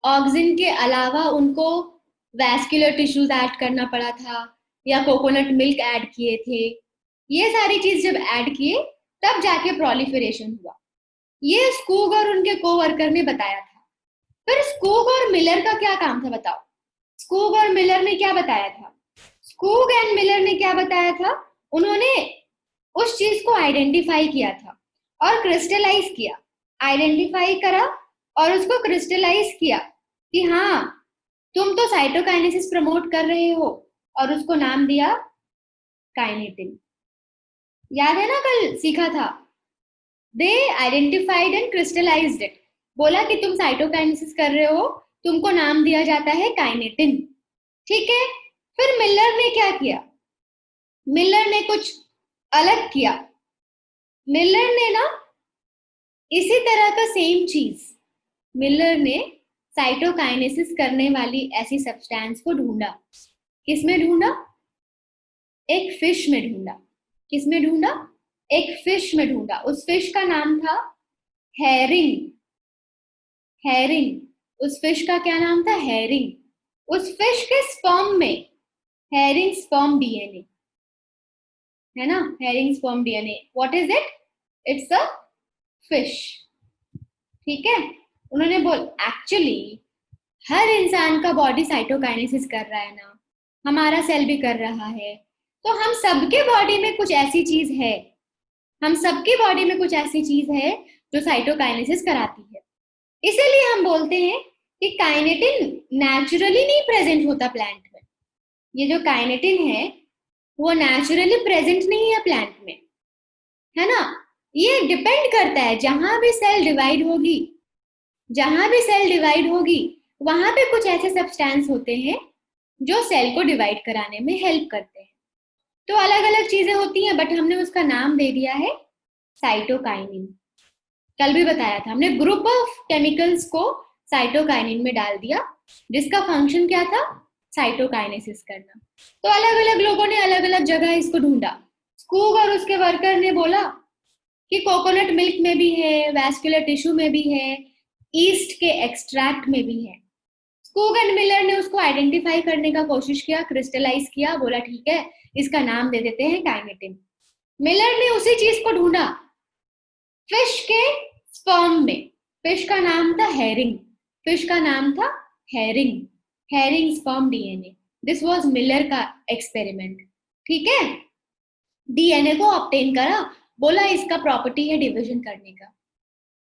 ऑक्सिन के अलावा उनको वैस्कुलर टिश्यूज ऐड करना पड़ा था, या कोकोनट मिल्क ऐड किए थे. ये सारी चीज जब ऐड किए तब जाके प्रोलिफरेशन हुआ. ये स्कूग और उनके कोवर्कर ने बताया था. फिर स्कूग और मिलर का क्या काम था, बताओ. स्कूग और मिलर ने क्या बताया था? स्कूग एंड मिलर ने क्या बताया था? उन्होंने उस चीज को आइडेंटिफाई किया था और क्रिस्टलाइज किया. आइडेंटिफाई करा और उसको क्रिस्टलाइज किया कि हाँ, तुम तो साइटोकाइनेसिस प्रमोट कर रहे हो, और उसको नाम दिया काइनेटिन. याद है ना, कल सीखा था. दे आइडेंटिफाइड एंड क्रिस्टलाइज्ड इट. बोला कि तुम साइटोकाइनेसिस कर रहे हो, तुमको नाम दिया जाता है काइनेटिन. ठीक है. फिर मिलर ने क्या किया? मिलर ने कुछ अलग किया. मिलर ने ना इसी तरह का सेम चीज, मिलर ने साइटोकाइनेसिस करने वाली ऐसी सब्सटेंस को ढूंढा. किसमें ढूंढा? एक फिश में ढूंढा. किसमें ढूंढा? एक फिश में ढूंढा. उस फिश का नाम था हेरिंग. हेरिंग. उस फिश का क्या नाम था? हेरिंग. उस फिश के स्पर्म में हेरिंग स्पर्म डीएनए, है ना. Herring sperm DNA, what is it? It's a fish. ठीक है. उन्होंने बोल, एक्चुअली हर इंसान का बॉडी साइटोकाइनेसिस कर रहा है ना, हमारा सेल भी कर रहा है. तो हम सबके बॉडी में कुछ ऐसी चीज है, हम सबकी बॉडी में कुछ ऐसी चीज है जो साइटोकाइनेसिस कराती है. इसीलिए हम बोलते हैं कि काइनेटिन नेचुरली नहीं प्रेजेंट होता प्लांट में. ये जो काइनेटिन है वो नेचुरली प्रेजेंट नहीं है प्लांट में, है ना. ये डिपेंड करता है, जहां भी सेल डिवाइड होगी, जहां भी सेल डिवाइड होगी वहां पे कुछ ऐसे सब्सटेंस होते हैं जो सेल को डिवाइड कराने में हेल्प करते हैं. तो अलग अलग चीजें होती हैं, बट हमने उसका नाम दे दिया है साइटोकाइनिन. कल भी बताया था हमने, ग्रुप ऑफ केमिकल्स को साइटोकाइनिन में डाल दिया, जिसका फंक्शन क्या था? साइटोकाइनेसिस करना. तो अलग अलग लोगों ने अलग अलग जगह इसको ढूंढा. स्कूग और उसके वर्कर ने बोला कि कोकोनट मिल्क में भी है, वैस्कुलर टिश्यू में भी है, ईस्ट के एक्सट्रैक्ट में भी है. स्कूग एंड मिलर ने उसको आइडेंटिफाई करने का कोशिश किया, क्रिस्टलाइज किया, बोला ठीक है इसका नाम दे देते हैं काइनेटिन. मिलर ने उसी चीज को ढूंढा फिश के स्पर्म में. फिश का नाम था हेरिंग. फिश का नाम था herring. Herring sperm DNA. This was Miller का एक्सपेरिमेंट. ठीक है. डीएनए को ऑब्टेन करा बोला इसका प्रॉपर्टी है डिवीजन करने का।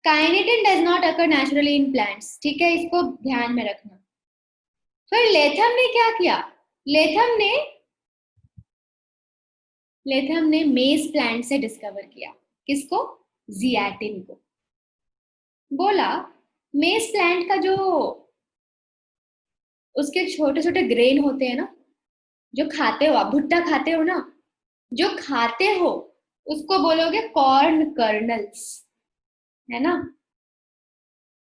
Kinetin does not occur naturally in plants, ठीक है, इसको ध्यान में रखना। फिर लेथम ने क्या किया? लेथम ने मेज प्लांट से डिस्कवर किया। किसको? जियाटिन को। बोला मेज प्लांट का जो उसके छोटे छोटे ग्रेन होते हैं ना, जो खाते हो आप, भुट्टा खाते हो ना, जो खाते हो उसको बोलोगे कॉर्न कर्नल्स, है ना।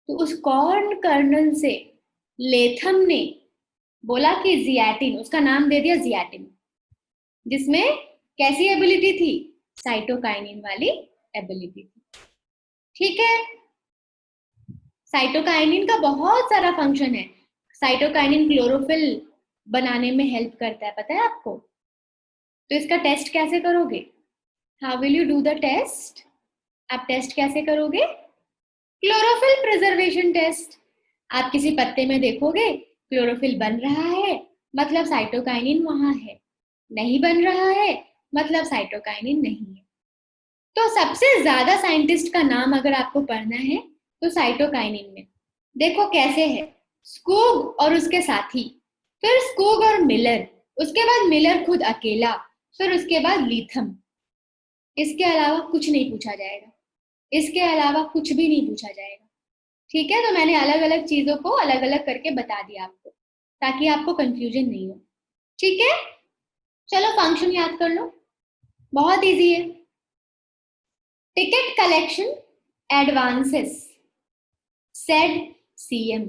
तो उस कॉर्न कर्नल से लेथम ने बोला कि जियाटिन, उसका नाम दे दिया जियाटिन, जिसमें कैसी एबिलिटी थी? साइटोकाइनिन वाली एबिलिटी थी। ठीक है, साइटोकाइनिन का बहुत सारा फंक्शन है। साइटोकाइनिन क्लोरोफिल बनाने में हेल्प करता है, पता है आपको? तो इसका टेस्ट कैसे करोगे? How will you do the test? आप टेस्ट कैसे करोगे? Chlorophyll preservation test. आप किसी पत्ते में देखोगे क्लोरोफिल बन रहा है, मतलब साइटोकाइनिन वहां है। नहीं बन रहा है, मतलब साइटोकाइनिन नहीं है। तो सबसे ज्यादा साइंटिस्ट का नाम अगर आपको पढ़ना है तो साइटोकाइनिन में देखो कैसे है। स्कूग और उसके साथी, फिर स्कूग और मिलर, उसके बाद मिलर खुद अकेला, फिर उसके बाद लीथम। इसके अलावा कुछ नहीं पूछा जाएगा, इसके अलावा कुछ भी नहीं पूछा जाएगा। ठीक है, तो मैंने अलग अलग चीजों को अलग अलग करके बता दिया आपको, ताकि आपको कंफ्यूजन नहीं हो। ठीक है, चलो फंक्शन याद कर लो, बहुत इजी है। Ticket collection advances said CM,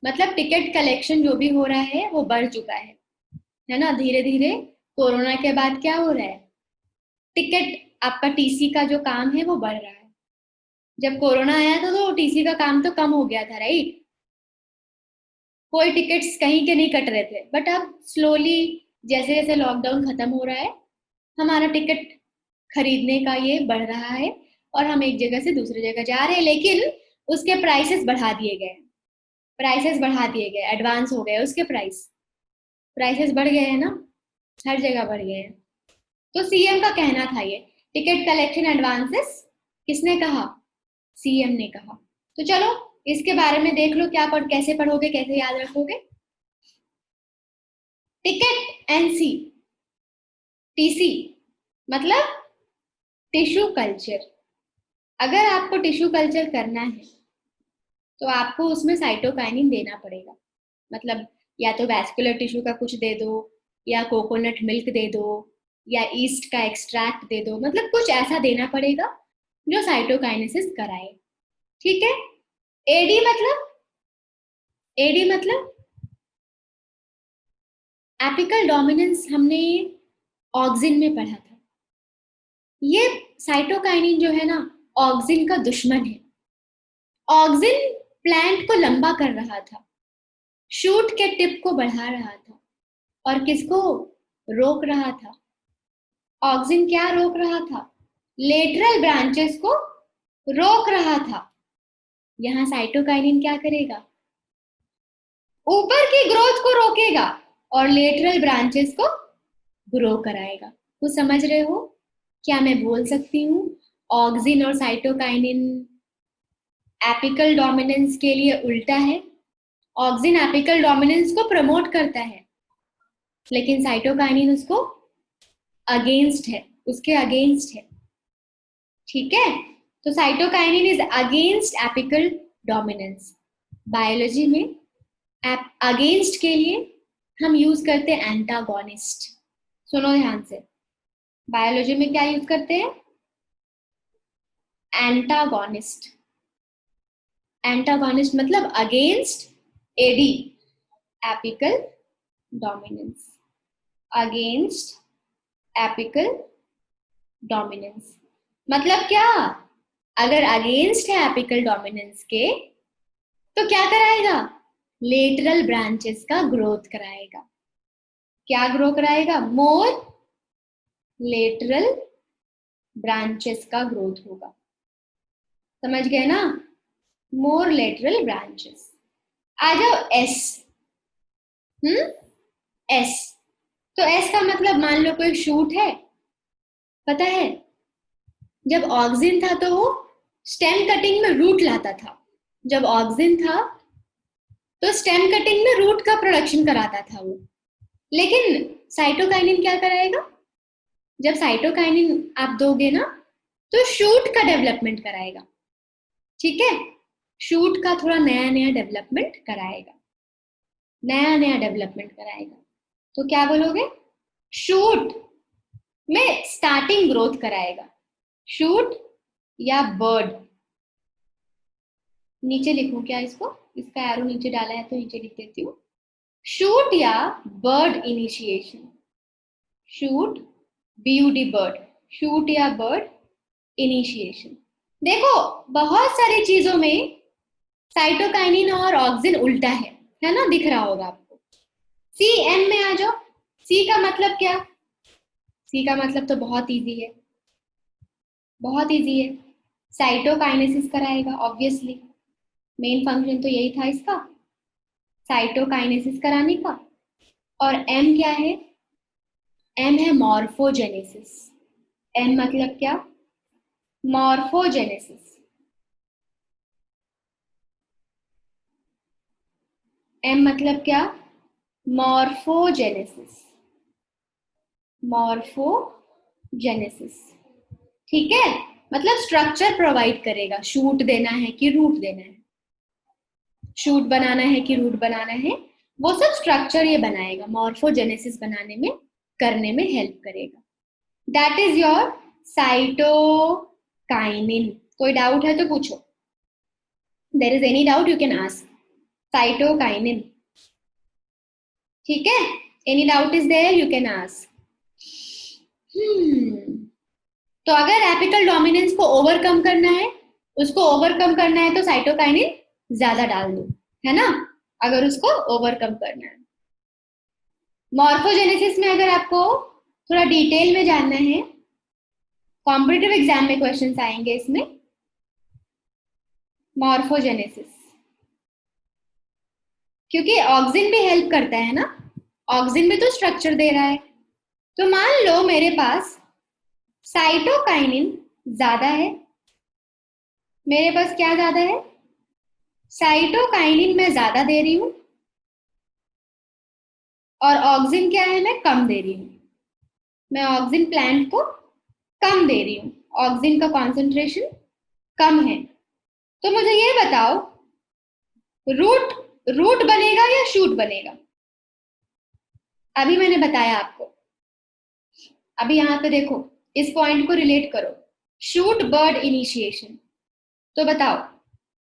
मतलब टिकट कलेक्शन जो भी हो रहा है वो बढ़ चुका है ना। धीरे धीरे कोरोना के बाद क्या हो रहा है? टिकट, आपका टीसी का जो काम है वो बढ़ रहा है। जब कोरोना आया था तो टीसी का काम तो कम हो गया था, राइट? कोई टिकट्स कहीं के नहीं कट रहे थे, बट अब स्लोली जैसे जैसे लॉकडाउन खत्म हो रहा है, हमारा टिकट खरीदने का ये बढ़ रहा है और हम एक जगह से दूसरी जगह जा रहे हैं, लेकिन उसके प्राइसेस बढ़ा दिए गए। प्राइसेस बढ़ा दिए गए, एडवांस हो गए उसके प्राइसेस बढ़ गए हैं ना, हर जगह बढ़ गए हैं। तो सीएम का कहना था ये टिकट कलेक्शन एडवांसेस, किसने कहा? सीएम ने कहा। तो चलो इसके बारे में देख लो, क्या कैसे पढ़ोगे, कैसे याद रखोगे। टिकट एनसी, टीसी मतलब टिश्यू कल्चर। अगर आपको टिश्यू कल्चर करना है तो आपको उसमें साइटोकाइनिन देना पड़ेगा। मतलब या तो वैस्कुलर टिश्यू का कुछ दे दो, या कोकोनट मिल्क दे दो, या ईस्ट का एक्सट्रैक्ट दे दो, मतलब कुछ ऐसा देना पड़ेगा जो साइटोकाइनेसिस कराए। ठीक है, एडी मतलब, एडी मतलब एपिकल डोमिनेंस, हमने ऑक्सिन में पढ़ा था। ये साइटोकाइनिन जो है ना, ऑक्सिन का दुश्मन है। ऑक्सिन प्लांट को लंबा कर रहा था, शूट के टिप को बढ़ा रहा था, और किसको रोक रहा था? ऑक्सिन क्या रोक रहा था? लेटरल ब्रांचेस को रोक रहा था। यहाँ साइटोकाइनिन क्या करेगा? ऊपर की ग्रोथ को रोकेगा और लेटरल ब्रांचेस को ग्रो कराएगा। कुछ समझ रहे हो? क्या मैं बोल सकती हूँ ऑक्सिन और साइटोकाइनिन एपिकल डोमिनेंस के लिए उल्टा है? ऑक्सिन एपिकल डोमिनेंस को प्रमोट करता है, लेकिन साइटोकाइनिन उसको अगेंस्ट है, उसके अगेंस्ट है। ठीक है, तो cytokinin is against apical dominance. Biology में अगेंस्ट के लिए हम यूज करते हैं एंटागोनिस्ट। सुनो ध्यान से, बायोलॉजी में क्या यूज करते हैं? एंटागोनिस्ट। एंटागोनिस्ट मतलब against AD, apical dominance, against apical dominance. मतलब क्या? अगर अगेंस्ट है एपिकल डोमिनेंस के तो क्या कराएगा? लेटरल ब्रांचेस का ग्रोथ कराएगा। क्या ग्रो कराएगा? मोर लेटरल ब्रांचेस का ग्रोथ होगा। समझ गए ना? मोर लेटरल ब्रांचेस। आ जाओ एस। एस, तो एस का मतलब मान लो कोई शूट है, पता है? जब ऑक्सिन था तो वो स्टेम कटिंग में रूट लाता था। जब ऑक्सिन था तो स्टेम कटिंग में रूट का प्रोडक्शन कराता था वो। लेकिन साइटोकाइनिन क्या कराएगा? जब साइटोकाइनिन आप दोगे ना तो शूट का डेवलपमेंट कराएगा। ठीक है, शूट का थोड़ा नया नया डेवलपमेंट कराएगा, नया नया डेवलपमेंट कराएगा। तो क्या बोलोगे? शूट में स्टार्टिंग ग्रोथ कराएगा। शूट या बर्ड, नीचे लिखूं क्या इसको? इसका एरो नीचे डाला है तो नीचे लिख देती हूँ। शूट या bird initiation. Shoot, BUD bird, shoot या बर्ड इनिशिएशन। देखो बहुत सारी चीजों में साइटोकाइनिन और ऑक्सिन उल्टा है ना? दिख रहा होगा आपको। CM में आ जाओ। सी का मतलब क्या? सी का मतलब तो बहुत इजी है, बहुत इजी है। साइटोकाइनेसिस कराएगा ऑब्वियसली, मेन फंक्शन तो यही था इसका, साइटोकाइनेसिस कराने का। और एम क्या है? एम है मॉर्फोजेनेसिस। एम मतलब क्या? मॉर्फोजेनेसिस। एम मतलब क्या? मॉर्फोजेनेसिस। मॉर्फोजेनेसिस, ठीक है? मतलब स्ट्रक्चर प्रोवाइड करेगा, शूट देना है कि रूट देना है, शूट बनाना है कि रूट बनाना है, वो सब स्ट्रक्चर ये बनाएगा, मॉर्फोजेनेसिस बनाने में, करने में हेल्प करेगा। That is your cytokinin. कोई डाउट है तो पूछो। There is any doubt you can ask. Cytokinin, ठीक है? Any doubt is there you can ask. तो अगर एपिकल डोमिनेंस को ओवरकम करना है, उसको ओवरकम करना है तो साइटोकाइनिन ज्यादा डाल दो, है ना? अगर उसको ओवरकम करना है। मॉर्फोजेनेसिस में अगर आपको थोड़ा डिटेल में जानना है, कॉम्पिटिटिव एग्जाम में क्वेश्चंस आएंगे इसमें। मॉर्फोजेनेसिस, क्योंकि ऑक्सिन भी हेल्प करता है ना, ऑक्सिन भी तो स्ट्रक्चर दे रहा है। तो मान लो मेरे पास साइटोकाइनिन ज्यादा है, मेरे पास क्या ज्यादा है? साइटोकाइनिन मैं ज्यादा दे रही हूं और ऑक्सिन क्या है? मैं कम दे रही हूं। मैं ऑक्सिन प्लांट को कम दे रही हूं, ऑक्सिन का कॉन्सेंट्रेशन कम है। तो मुझे ये बताओ, रूट रूट बनेगा या शूट बनेगा? अभी मैंने बताया आपको, अभी यहां पे देखो, इस पॉइंट को रिलेट करो, शूट बर्ड इनिशिएशन। तो बताओ,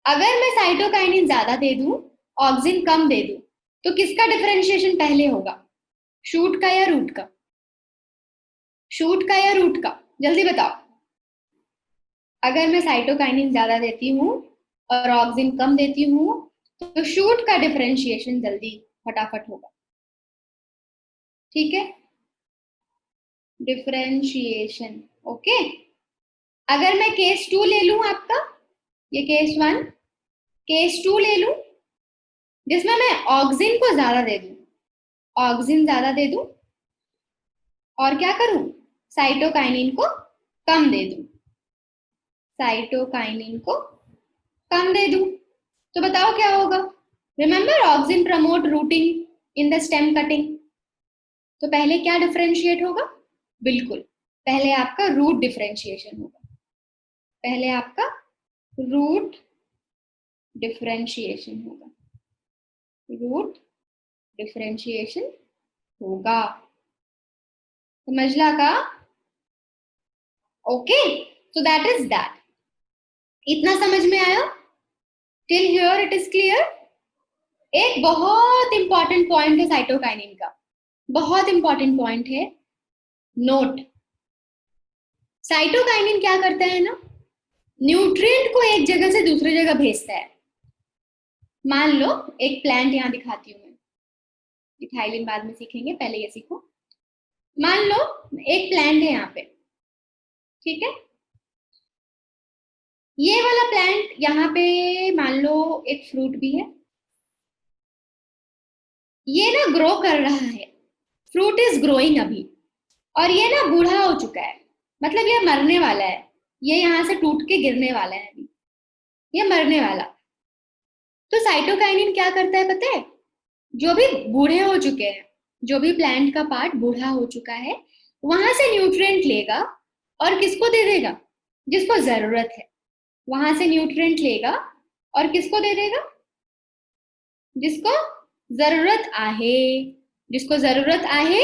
अगर मैं साइटोकाइनिन ज्यादा दे दूं, ऑक्सिन कम दे दूं, तो किसका डिफरेंशिएशन पहले होगा? शूट का या रूट का? शूट का या रूट का? जल्दी बताओ। अगर मैं साइटोकाइनिन ज्यादा देती हूँ और ऑक्सिन कम देती हूँ तो शूट का डिफरेंशिएशन जल्दी फटाफट होगा, ठीक है? Differentiation, okay. अगर मैं केस 2 ले लूं आपका, ये केस 1, केस 2 ले लूं जिसमें मैं ऑक्सिन को ज्यादा दे दूं, ऑक्सिन ज्यादा दे दूं और क्या करूं? साइटोकाइनिन को कम दे दूं, साइटोकाइनिन को कम दे दूं, तो बताओ क्या होगा? Remember auxin promote rooting in the stem cutting. तो पहले क्या डिफरेंशिएट होगा? बिल्कुल, पहले आपका रूट डिफरेंशिएशन होगा, पहले आपका रूट डिफरेंशिएशन होगा, रूट डिफरेंशिएशन होगा। समझला का? Okay, so that is that. इतना समझ में आया? Till here it is clear? एक बहुत इंपॉर्टेंट पॉइंट है साइटोकाइनिन का, बहुत इंपॉर्टेंट पॉइंट है, नोट। साइटोकाइनिन क्या करता है ना, न्यूट्रिएंट को एक जगह से दूसरी जगह भेजता है। मान लो एक प्लांट यहां दिखाती हूं मैं, इथाइलिन बाद में सीखेंगे, पहले ये सीखो। मान लो एक प्लांट है यहाँ पे, ठीक है? ये वाला प्लांट यहाँ पे मान लो एक फ्रूट भी है, ये ना ग्रो कर रहा है, फ्रूट इज ग्रोइंग अभी, और ये ना बूढ़ा हो चुका है, मतलब ये मरने वाला है, ये यहाँ से टूट के गिरने वाला है अभी, ये मरने वाला। तो साइटोकाइनिन क्या करता है पता है? जो भी बूढ़े हो चुके हैं, जो भी प्लांट का पार्ट बूढ़ा हो चुका है, वहां से न्यूट्रिएंट लेगा और किसको दे देगा? जिसको जरूरत है। वहां से न्यूट्रिएंट लेगा और किसको दे देगा? जिसको जरूरत आहे। जिसको जरूरत आहे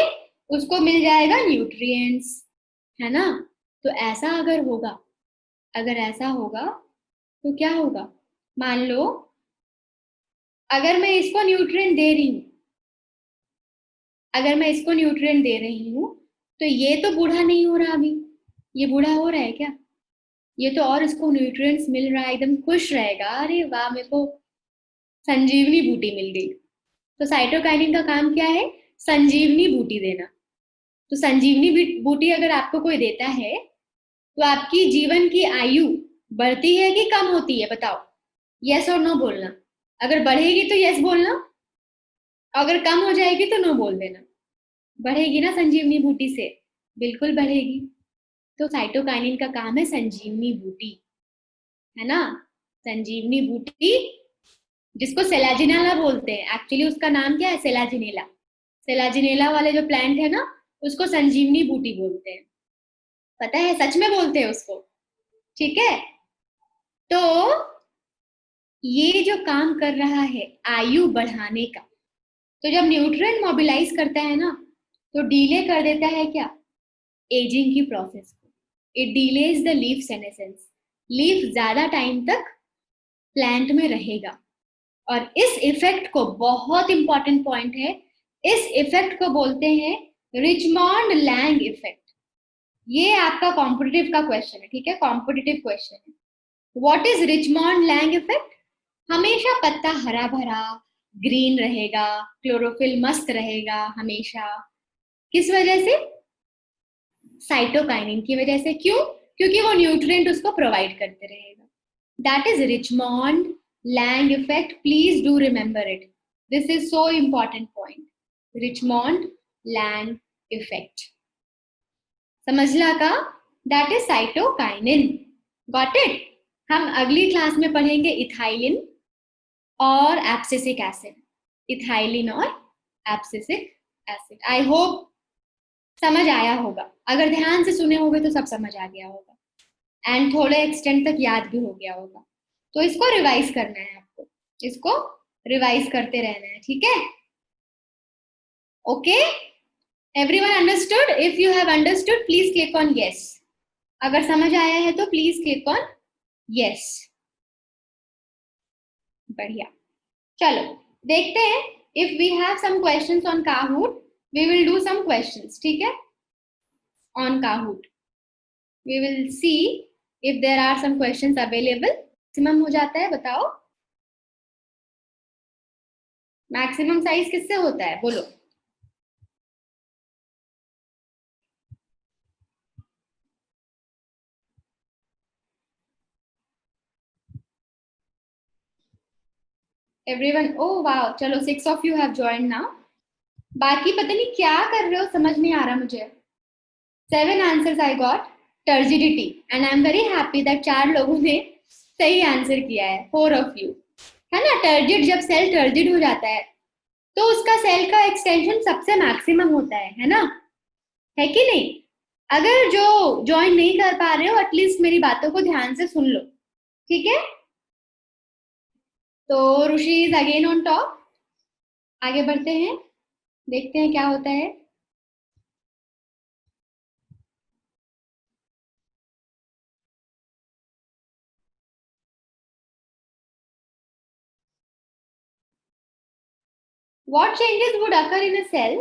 उसको मिल जाएगा न्यूट्रिएंट्स, है ना? तो ऐसा अगर होगा, अगर ऐसा होगा तो क्या होगा? मान लो अगर मैं इसको न्यूट्रिएंट दे रही हूँ, अगर मैं इसको न्यूट्रिएंट दे रही हूँ, तो ये तो बूढ़ा नहीं हो रहा अभी। ये बूढ़ा हो रहा है क्या? ये तो और इसको न्यूट्रिएंट्स मिल रहा है, एकदम खुश रहेगा, अरे वाह मेरे को संजीवनी बूटी मिल गई। तो साइटोकाइनिन का काम क्या है? संजीवनी बूटी देना। तो संजीवनी बूटी अगर आपको कोई देता है तो आपकी जीवन की आयु बढ़ती है कि कम होती है? बताओ, यस और नो बोलना। अगर बढ़ेगी तो यस बोलना, अगर कम हो जाएगी तो नो बोल देना। बढ़ेगी ना संजीवनी बूटी से? बिल्कुल बढ़ेगी। तो साइटोकाइनिन का काम है संजीवनी बूटी, है ना? संजीवनी बूटी, जिसको सेलाजिनेला बोलते हैं। एक्चुअली उसका नाम क्या है? सेलाजिनेला। सेलाजिनेला वाले जो प्लांट है ना, उसको संजीवनी बूटी बोलते हैं। पता है, सच में बोलते हैं उसको। ठीक है। तो ये जो काम कर रहा है आयु बढ़ाने का, तो जब न्यूट्रिएंट मोबिलाइज करता है ना, तो डीले कर देता है क्या? एजिंग की प्रोसेस को। It delays the leaf senescence. Leaf ज्यादा टाइम तक प्लांट में रहेगा। और इस इफेक्ट को, बहुत इंपॉर्टेंट पॉइंट है, इस इफेक्ट को बोलते हैं रिचमॉन्ड लैंग इफेक्ट। ये आपका कॉम्पिटिटिव का क्वेश्चन है, ठीक है? कॉम्पिटिटिव क्वेश्चन है। What is Richmond Lang effect? हमेशा पत्ता हरा भरा ग्रीन रहेगा, क्लोरोफिल मस्त रहेगा हमेशा। किस वजह से? साइटोकाइनिन की वजह से। क्यों? क्योंकि वो न्यूट्रिएंट उसको प्रोवाइड करते रहेगा। That is Richmond Lang effect. Please do remember it. This is so important point. Richmond Lang effect, समझला का? That is cytokinin. Got it? हम अगली क्लास में पढ़ेंगे इथाइलिन और एब्सिसिक एसिड। इथाइलिन और एब्सिसिक एसिड। आई होप समझ आया होगा। अगर ध्यान से सुने होगे तो सब समझ आ गया होगा, एंड थोड़े एक्सटेंट तक याद भी हो गया होगा। तो इसको रिवाइज करना है आपको, इसको रिवाइज करते रहना है, ठीक है? Okay, everyone understood? If you have understood please click on yes. अगर समझ आया है तो प्लीज क्लिक ऑन यस। बढ़िया। चलो देखते हैं। If we have some questions on Kahoot, we will do some questions, ठीक है? On Kahoot we will see if there are some questions available. Maximum हो जाता है, बताओ। मैक्सिमम साइज किससे होता है, बोलो? एवरीवन, ओ वाओ, चलो 6 of you have joined now. बाकी पता नहीं क्या कर रहे हो, समझ नहीं आ रहा मुझे। 7 answers I got. Turgidity, and I am very happy that 4 लोगों ने सही आंसर किया है, 4 of you, है ना? टर्जिड, जब सेल टर्जिड हो जाता है तो उसका सेल का एक्सटेंशन सबसे मैक्सिमम होता है ना? है कि नहीं? अगर जो ज्वाइन नहीं कर पा रहे हो, एटलीस्ट मेरी बातों को ध्यान से सुन लो, ठीक है? तो Rishi is again on top. आगे बढ़ते हैं, देखते हैं क्या होता है। What changes would occur in a cell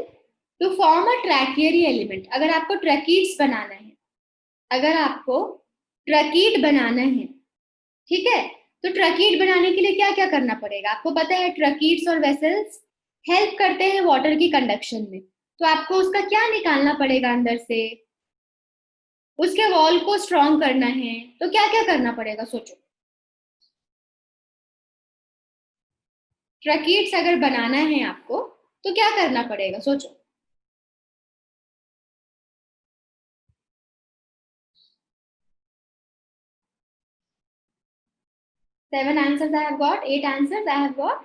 to form a trachyary element? अगर आपको ट्रैकीड्स बनाना है, अगर आपको ट्रैकीड बनाना है, ठीक है? तो ट्रैकीड बनाने के लिए क्या क्या करना पड़ेगा? आपको पता है ट्रैकीड्स और वेसल्स हेल्प करते हैं वाटर की कंडक्शन में। तो आपको उसका क्या निकालना पड़ेगा अंदर से? उसके वॉल को स्ट्रॉन्ग करना है, तो क्या क्या करना पड़ेगा, सोचो। ट्रैकीड्स अगर बनाना है आपको तो क्या करना पड़ेगा, सोचो। 7 answers I have got, 8 answers I have got.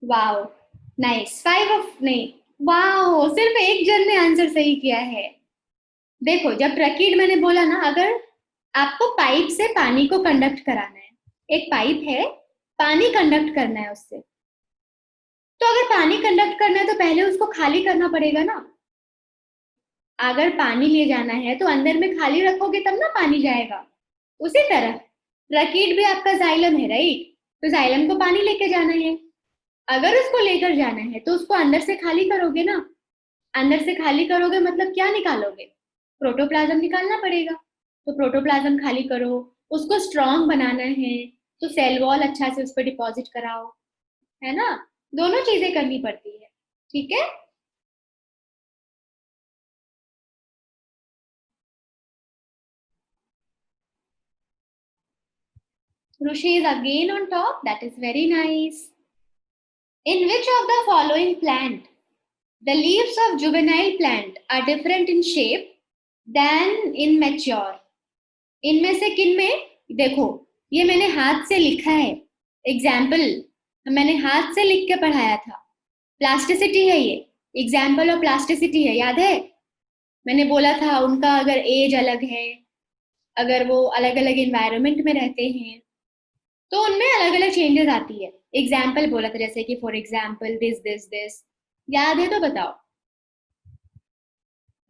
Wow, nice. 5 of नहीं, वाओ, सिर्फ एक जन ने आंसर सही किया है. देखो, जब प्रकीड मैंने बोला ना, अगर आपको पाइप से पानी को कंडक्ट कराना है, एक पाइप है, पानी कंडक्ट करना है उससे, तो अगर पानी कंडक्ट करना है तो पहले उसको खाली करना पड़ेगा ना. अगर पानी ले जाना है तो अंदर में खाली रखोगे तब ना पानी जाएगा. उसी तरह प्रकीड भी आपका जाइलम है, राइट? तो जाइलम को पानी लेके जाना है. अगर उसको लेकर जाना है तो उसको अंदर से खाली करोगे ना. अंदर से खाली करोगे मतलब क्या निकालोगे? प्रोटोप्लाज्म निकालना पड़ेगा. तो प्रोटोप्लाज्म खाली करो, उसको स्ट्रॉन्ग बनाना है तो सेल वॉल अच्छा से उस पर डिपॉजिट कराओ, है ना? दोनों चीजें करनी पड़ती है. ठीक है. Rushi is again on top. That is very nice. In which of the following plant the leaves of juvenile plant are different in shape than in mature? इनमें से किन में? देखो, ये मैंने हाथ से लिखा है. एग्जाम्पल मैंने हाथ से लिख के पढ़ाया था. प्लास्टिसिटी है ये, एग्जाम्पल ऑफ प्लास्टिसिटी है, याद है? मैंने बोला था उनका अगर एज अलग है, अगर वो अलग अलग इन्वायरमेंट में रहते हैं तो उनमें अलग अलग चेंजेस आती है. एग्जाम्पल बोला था, जैसे कि for example this this this. याद है तो बताओ.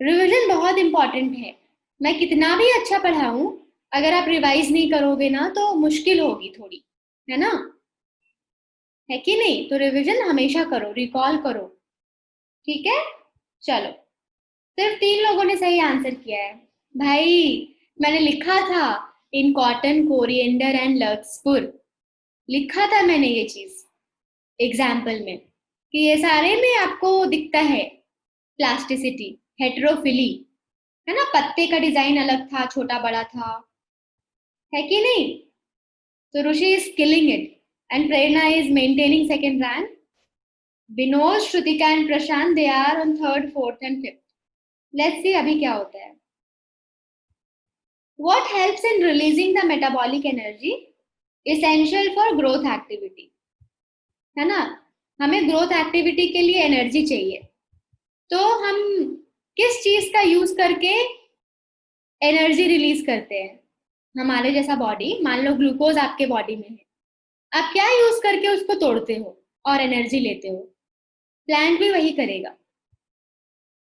रिवीजन बहुत इंपॉर्टेंट है. मैं कितना भी अच्छा पढ़ाऊं, अगर आप रिवाइज नहीं करोगे ना तो मुश्किल होगी थोड़ी, है ना? है कि नहीं? तो रिवीजन हमेशा करो, रिकॉल करो. ठीक है. चलो, सिर्फ 3 लोगों ने सही आंसर किया है. भाई, मैंने लिखा था इन कॉटन, कोरिएंडर एंड लक्सपुर, लिखा था मैंने ये चीज एग्जाम्पल में, कि ये सारे में आपको दिखता है प्लास्टिसिटी, हेट्रोफिली, है ना? पत्ते का डिजाइन अलग था, छोटा बड़ा था, है कि नहीं? तो Rishi is killing it and Prerna is maintaining second rank. Vinod, Shrutika and Prashant, they are on third, fourth and fifth. Let's see अभी क्या होता है. What helps in releasing the metabolic energy essential for growth activity? है ना? हमें ग्रोथ एक्टिविटी के लिए energy चाहिए, तो हम किस चीज का यूज करके एनर्जी रिलीज करते हैं? हमारे जैसा बॉडी, मान लो ग्लूकोज आपके बॉडी में है, आप क्या यूज करके उसको तोड़ते हो और एनर्जी लेते हो? प्लांट भी वही करेगा.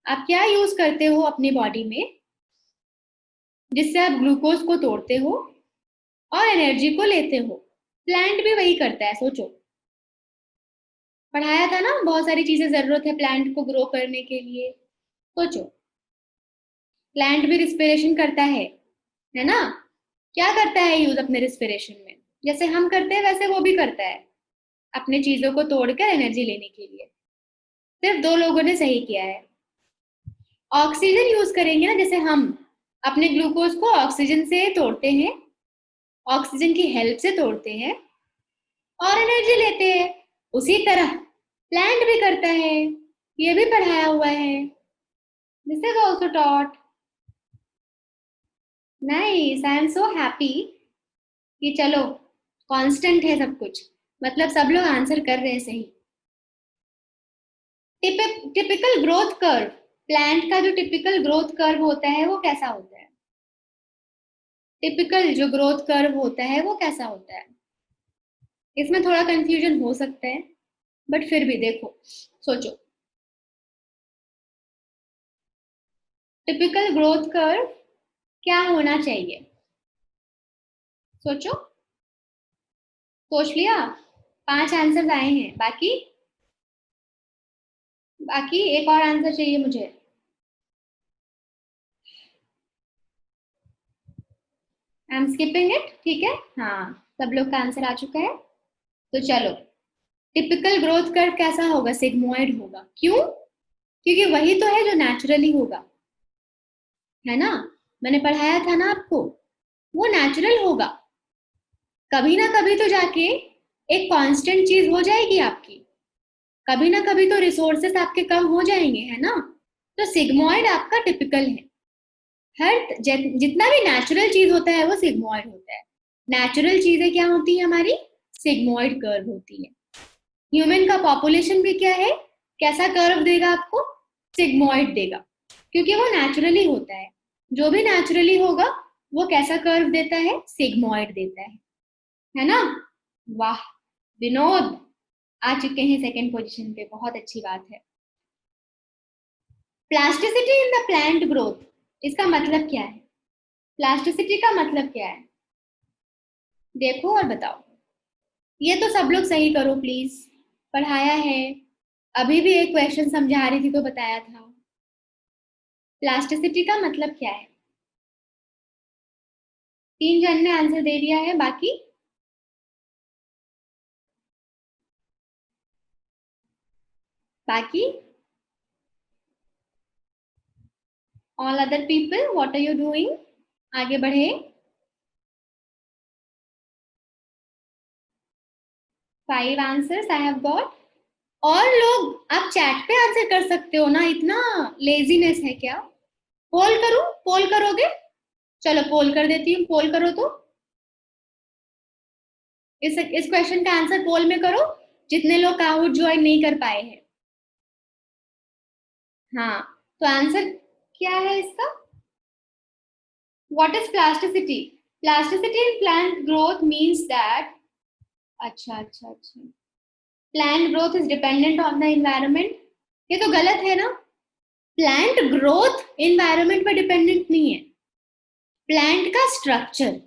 आप क्या यूज करते हो अपनी बॉडी में जिससे आप ग्लूकोज को तोड़ते हो और एनर्जी को लेते हो? प्लांट भी वही करता है. सोचो, पढ़ाया था ना, बहुत सारी चीजें जरूरत है प्लांट को ग्रो करने के लिए. सोचो, प्लांट भी रिस्पिरेशन करता है ना? क्या करता है यूज अपने रिस्पिरेशन में? जैसे हम करते हैं वैसे वो भी करता है, अपने चीजों को तोड़कर एनर्जी लेने के लिए. सिर्फ 2 लोगों ने सही किया है. ऑक्सीजन यूज करेंगे ना, जैसे हम अपने ग्लूकोज को ऑक्सीजन से तोड़ते हैं, ऑक्सीजन की हेल्प से तोड़ते हैं और एनर्जी लेते हैं, उसी तरह प्लांट भी करता है. ये भी पढ़ाया हुआ है. This is also taught. Nice, I am so happy कि चलो कांस्टेंट है सब कुछ, मतलब सब लोग आंसर कर रहे हैं सही. टिपिकल ग्रोथ कर्व, प्लांट का जो टिपिकल ग्रोथ कर्व होता है वो कैसा होता है? टिपिकल जो ग्रोथ कर्व होता है वो कैसा होता है? इसमें थोड़ा कंफ्यूजन हो सकता है, बट फिर भी देखो, सोचो, टिपिकल ग्रोथ कर्व क्या होना चाहिए? सोचो. सोच लिया? 5 आंसर्स आए हैं, बाकी बाकी एक और आंसर चाहिए मुझे. I am skipping it. ठीक है, हाँ, सब लोग का आंसर आ चुका है. तो चलो, टिपिकल ग्रोथ कर्व कैसा होगा? सिग्मोइड होगा. क्यों? क्योंकि वही तो है जो नेचुरली होगा, है ना? मैंने पढ़ाया था ना आपको, वो नेचुरल होगा. कभी ना कभी तो जाके एक कांस्टेंट चीज हो जाएगी आपकी, कभी ना कभी तो रिसोर्सेस आपके कम हो जाएंगे, है ना? तो सिग्मोइड आपका टिपिकल है. जितना भी नेचुरल चीज होता है वो सिग्मोइड होता है. नेचुरल चीजें क्या होती है हमारी? सिग्मोइड कर्व होती है। ह्यूमन का पॉपुलेशन भी क्या है, कैसा कर्व देगा आपको, सिग्मोइड देगा, क्योंकि वो नेचुरली होता है। जो भी नेचुरली होगा वो कैसा कर्व देता है, सिग्मोइड देता है ना। वाह, विनोद आ चुके हैं सेकंड पोजीशन पे, बहुत अच्छी बात है। Plasticity in the plant growth, इसका मतलब क्या है, प्लास्टिसिटी का मतलब क्या है, देखो और बताओ। ये तो सब लोग सही करो प्लीज, पढ़ाया है, अभी भी एक क्वेश्चन समझा रही थी तो बताया था। प्लास्टिसिटी का मतलब क्या है, 3 जन ने आंसर दे दिया है, बाकी बाकी all other people what are you doing, आगे बढ़े। 5 आंसर्स आई हैव गॉट। और लोग आप चैट पे आंसर कर सकते हो ना, इतना लेजीनेस है क्या। पोल करूं, पोल करोगे, चलो पोल कर देती हूँ, पोल करो तो इस क्वेश्चन का आंसर पोल में करो, जितने लोग काहूट ज्वाइन नहीं कर पाए हैं। हाँ, तो आंसर क्या है इसका, what is plasticity, plasticity in plant growth means that, अच्छा अच्छा अच्छा, plant growth is dependent on the environment, ये तो गलत है ना। प्लांट ग्रोथ एनवायरनमेंट पर डिपेंडेंट नहीं है, प्लांट का स्ट्रक्चर,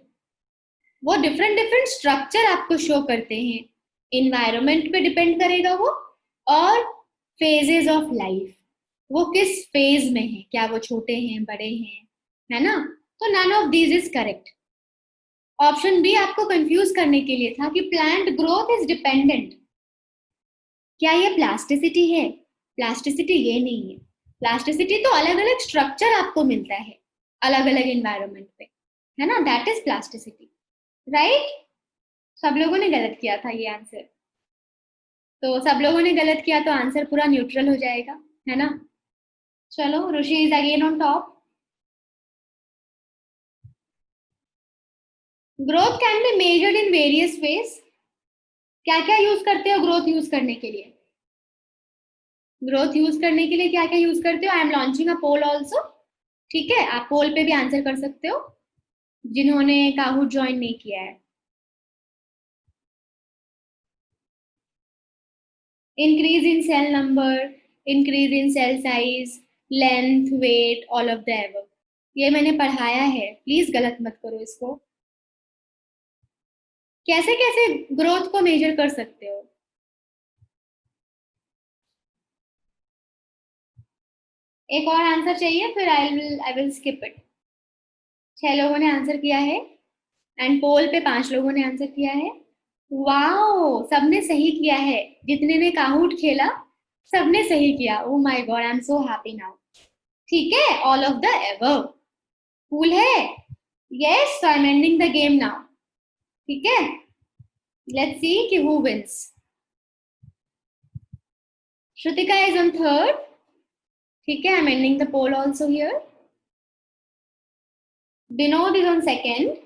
वो डिफरेंट डिफरेंट स्ट्रक्चर आपको शो करते हैं, इन्वायरमेंट पे डिपेंड करेगा वो, और फेजेस ऑफ लाइफ, वो किस फेज में है, क्या वो छोटे हैं बड़े हैं, है ना। तो none of these is correct. Option B आपको कंफ्यूज करने के लिए था कि प्लांट ग्रोथ इज डिपेंडेंट, क्या ये प्लास्टिसिटी है, प्लास्टिसिटी ये नहीं है। प्लास्टिसिटी तो अलग अलग स्ट्रक्चर आपको मिलता है अलग अलग एनवायरमेंट पे, है ना, दैट इज प्लास्टिसिटी, राइट। सब लोगों ने गलत किया था ये आंसर, तो सब लोगों ने गलत किया तो आंसर पूरा न्यूट्रल हो जाएगा, है ना। चलो, Rishi is again on top. Growth can be measured in various ways, क्या क्या यूज करते हो ग्रोथ यूज करने के लिए, ग्रोथ यूज करने के लिए क्या क्या यूज करते हो। I am launching a poll also, ठीक है, आप पोल पे भी आंसर कर सकते हो जिन्होंने काहूट ज्वाइन नहीं किया है। Increase in cell number, increase in cell size, length, weight, all of the above, ये मैंने पढ़ाया है, प्लीज गलत मत करो इसको। कैसे कैसे ग्रोथ को मेजर कर सकते हो, एक और आंसर चाहिए फिर आई विल स्किप इट। 6 लोगों ने आंसर किया है एंड पोल पे 5 लोगों ने आंसर किया है। वाओ, सबने सही किया है, जितने ने काहूट खेला सबने सही किया। Oh my god, I am so happy now. ठीक है, all of the above, cool है। Yes, so I am ending the game now, ठीक है। लेट्स सी कि who wins. Shrutika is on third, ठीक है, I am ending the poll also here. Vinod is on second,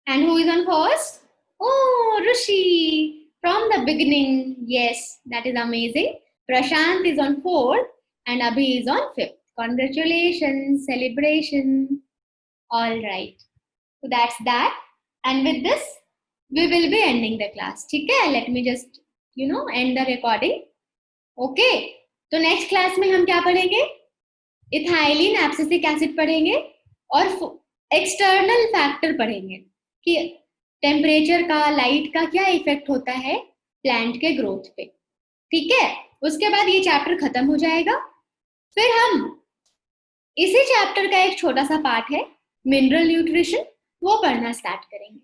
and who is on first? Oh, Rishi, from the beginning. Yes, that is amazing. Prashant is on fourth, and Abhi is on fifth. Congratulations, celebration. All right. So that's that. And with this, we will be ending the class. ठीक है? Let me just, end the recording. Okay. तो next class में हम क्या पढ़ेंगे? Ethylene abscisic acid पढ़ेंगे और external factor पढ़ेंगे कि टेम्परेचर का, लाइट का क्या इफेक्ट होता है प्लांट के ग्रोथ पे, ठीक है। उसके बाद ये चैप्टर खत्म हो जाएगा, फिर हम इसी चैप्टर का एक छोटा सा पार्ट है मिनरल न्यूट्रिशन, वो पढ़ना स्टार्ट करेंगे।